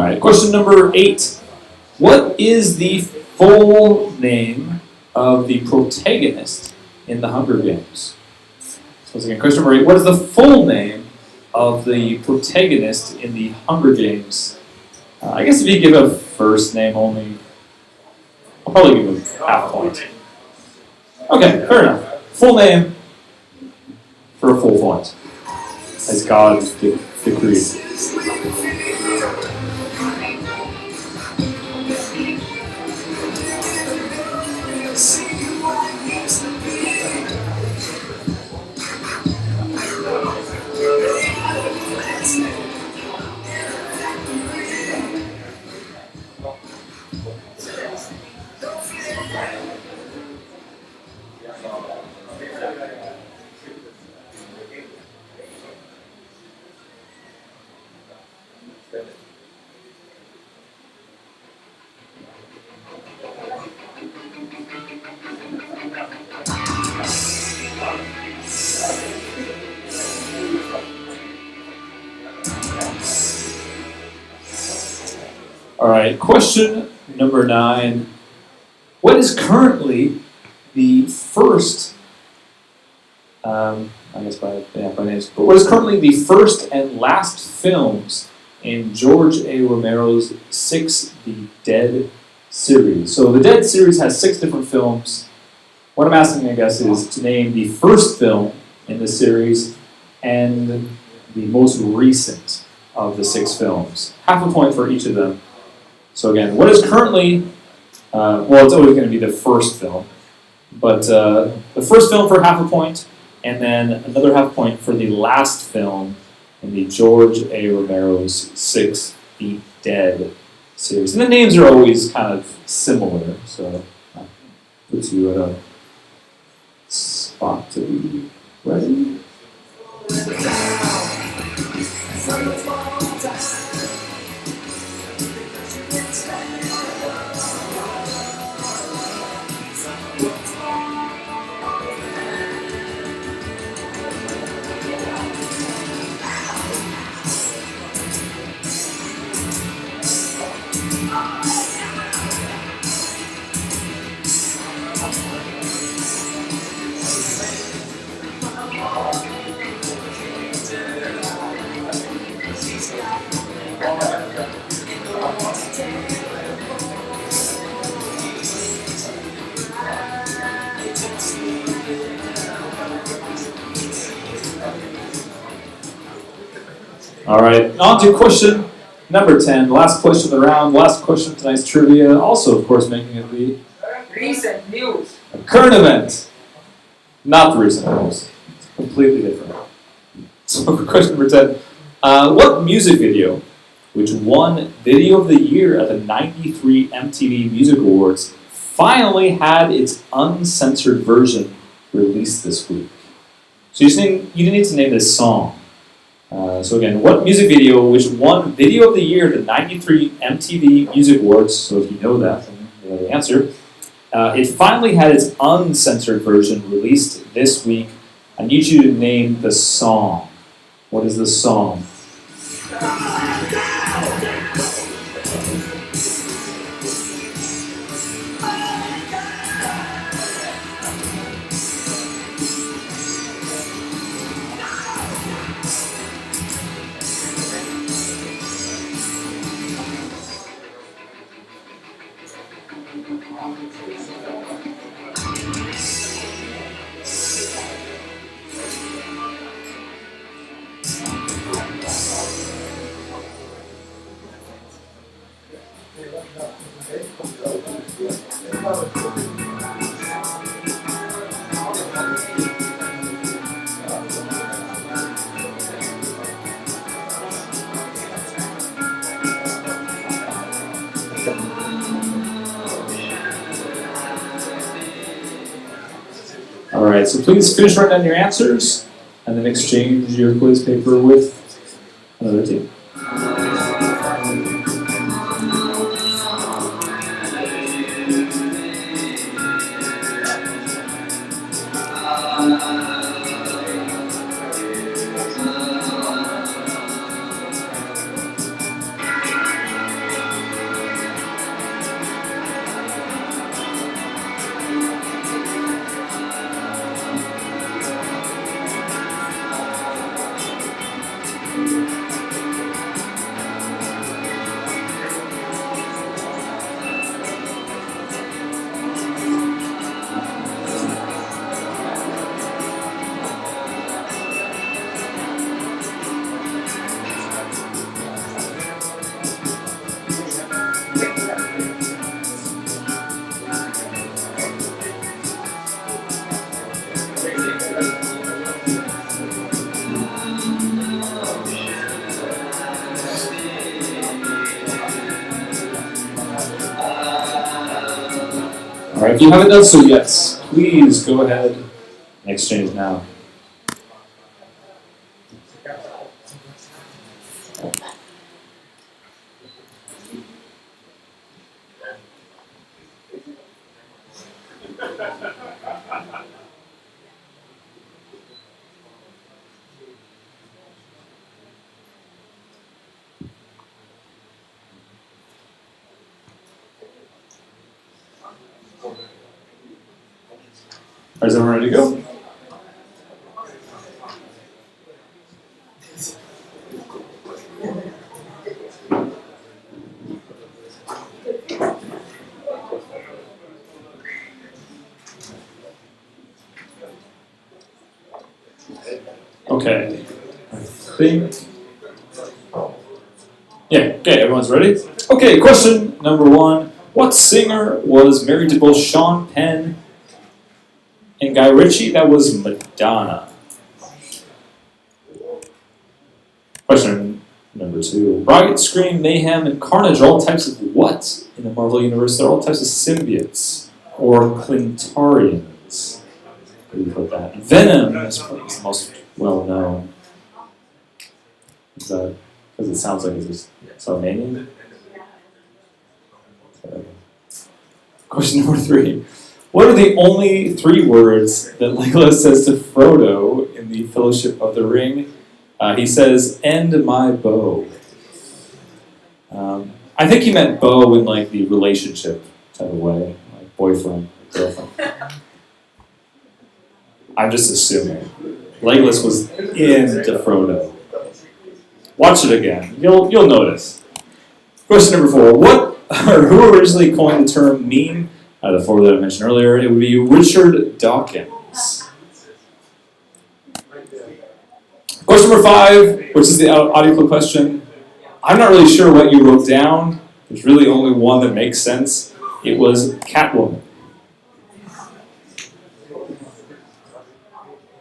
right, question number 8. What is the full name of the protagonist in the Hunger Games? So once again, question number 8. What is the full name of the protagonist in the Hunger Games? I guess if you give a first name only, I'll probably give him half a point. Okay, fair enough. Full name for a full point, as God decreed. All right, question number 9. What is currently the first, I guess by names, but what is currently the first and last films in George A. Romero's 6 The Dead series? So the Dead series has 6 different films. What I'm asking, I guess, is to name the first film in the series and the most recent of the 6 films. Half a point for each of them. So again, what is currently, well, it's always going to be the first film, but the first film for half a point, and then another half point for the last film in the George A. Romero's 6 The Dead series. And the names are always kind of similar, so that puts you at a spot to be ready. All right, on to question number 10, last question of the round, last question of tonight's trivia, also, of course, making it the recent news. A current event. Not the recent news. It's completely different. So for question number 10, what music video, which won Video of the Year at the '93 MTV Music Awards, finally had its uncensored version released this week? So you didn't need to name this song. So again, what music video which won Video of the Year at the '93 MTV Music Awards, so if you know that, then you know the answer, it finally had its uncensored version released this week. I need you to name the song. What is the song? Alright, so please finish writing down your answers and then exchange your quiz paper with Another team. All right, if you haven't done so yet, please go ahead and exchange now. Is everyone ready to go? Okay. I think. Yeah, okay, everyone's ready? Okay, question number 1. What singer was married to both Sean Penn and Guy Ritchie? That was Madonna. Question number 2. Riot, Scream, Mayhem, and Carnage are all types of what in the Marvel Universe? They're all types of symbiotes or Clintarians. Where do you put that? Venom is the most well known. Is that because it sounds like it's so many? Question number 3. What are the only 3 words that Legolas says to Frodo in the Fellowship of the Ring? He says, "End my bow." I think he meant bow in like the relationship type of way, like boyfriend, girlfriend. I'm just assuming. Legolas was into Frodo. Watch it again. You'll notice. Question number 4. What or who originally coined the term meme? The 4 that I mentioned earlier. It would be Richard Dawkins. Question number 5, which is the audio clue question. I'm not really sure what you wrote down. There's really only one that makes sense. It was Catwoman.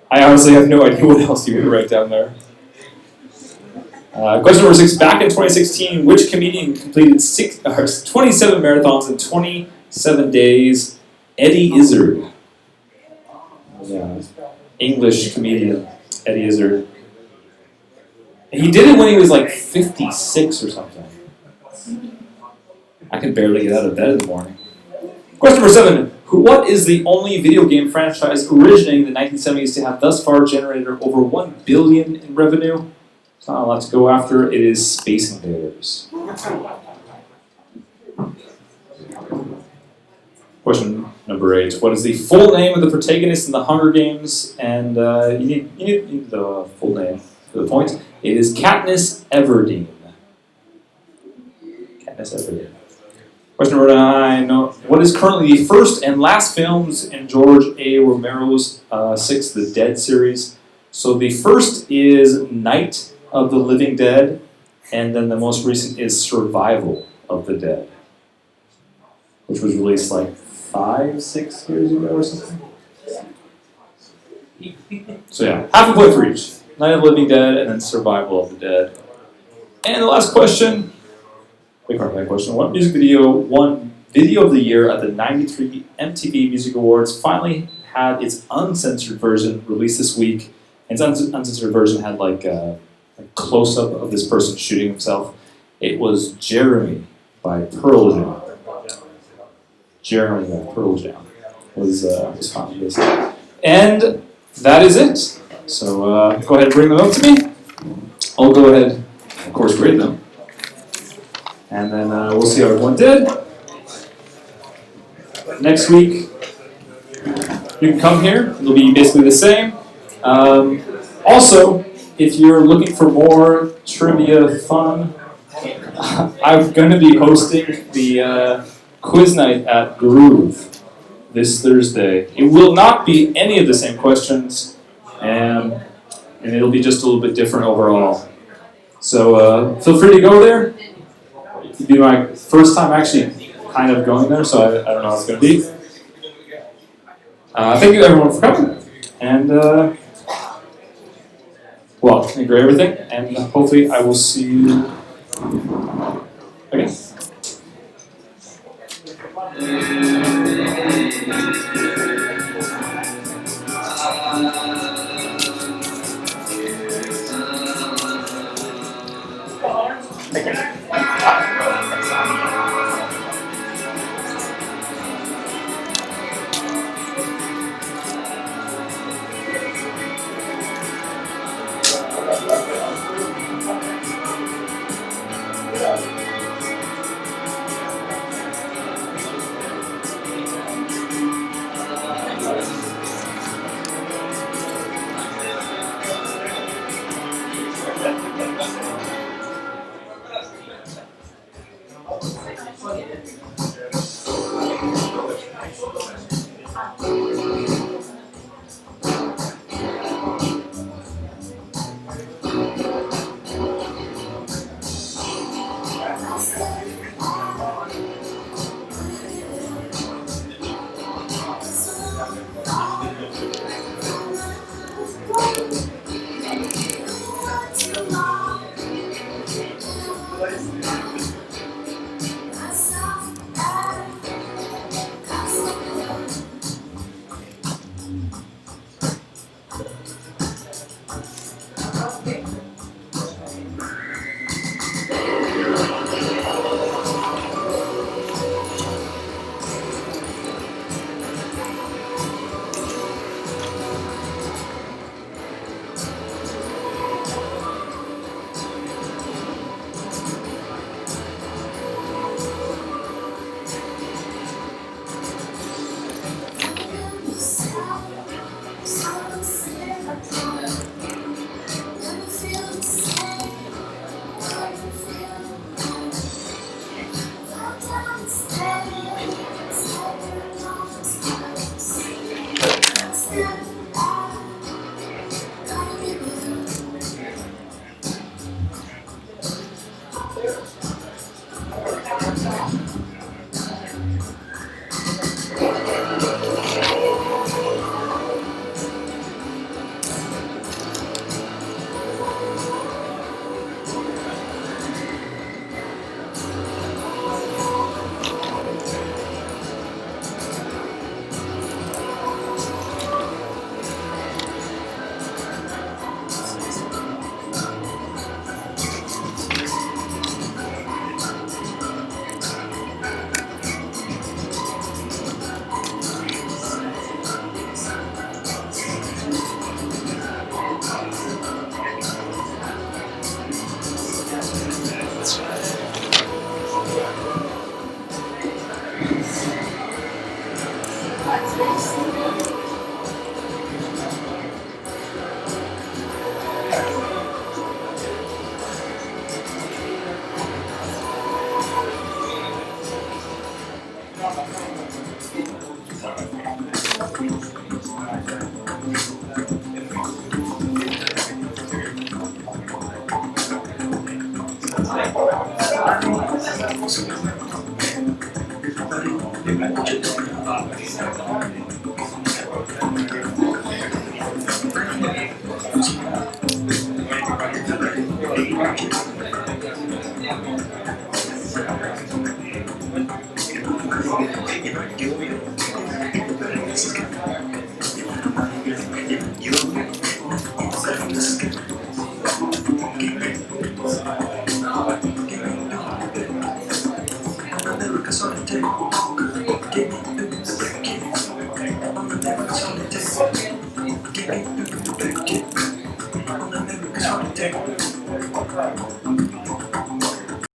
I honestly have no idea what else you would write down there. Question number 6. Back in 2016, which comedian completed 27 marathons in 27 days? Eddie Izzard. Yeah. English comedian, Eddie Izzard. He did it when he was like 56 or something. I can barely get out of bed in the morning. Question number 7. What is the only video game franchise originating in the 1970s to have thus far generated over $1 billion in revenue? It's not a lot to go after. It is Space Invaders. Question number 8. What is the full name of the protagonist in the Hunger Games? And you need the full name for the point. It is Katniss Everdeen. Katniss Everdeen. Question number 9. What is currently the first and last films in George A. Romero's 6 The Dead series? So the first is Night of the Living Dead, and then the most recent is Survival of the Dead, which was released like 5-6 years ago or something. So yeah, half a point for each. Night of the Living Dead and then Survival of the Dead. And the last question, big part of that question, what music video won Video of the Year at the 93 MTV Music Awards? Finally had its uncensored version released this week. And its uncensored version had like close-up of this person shooting himself. It was Jeremy by Pearl Jam. Jeremy by Pearl Jam was found this. And that is it. So go ahead and bring them up to me. I'll go ahead, of course, grade them. And then we'll see how everyone did. Next week, you can come here. It'll be basically the same. Also, if you're looking for more trivia fun, I'm going to be hosting the quiz night at Groove this Thursday. It will not be any of the same questions, and it'll be just a little bit different overall. So feel free to go there. It'll be my first time actually kind of going there, so I don't know how it's going to be. Thank you everyone for coming, and well, thank you for everything, and hopefully I will see you again. America's on the table. Give me the back kid. On America's on the table. Give me the back kid. On America's on the table.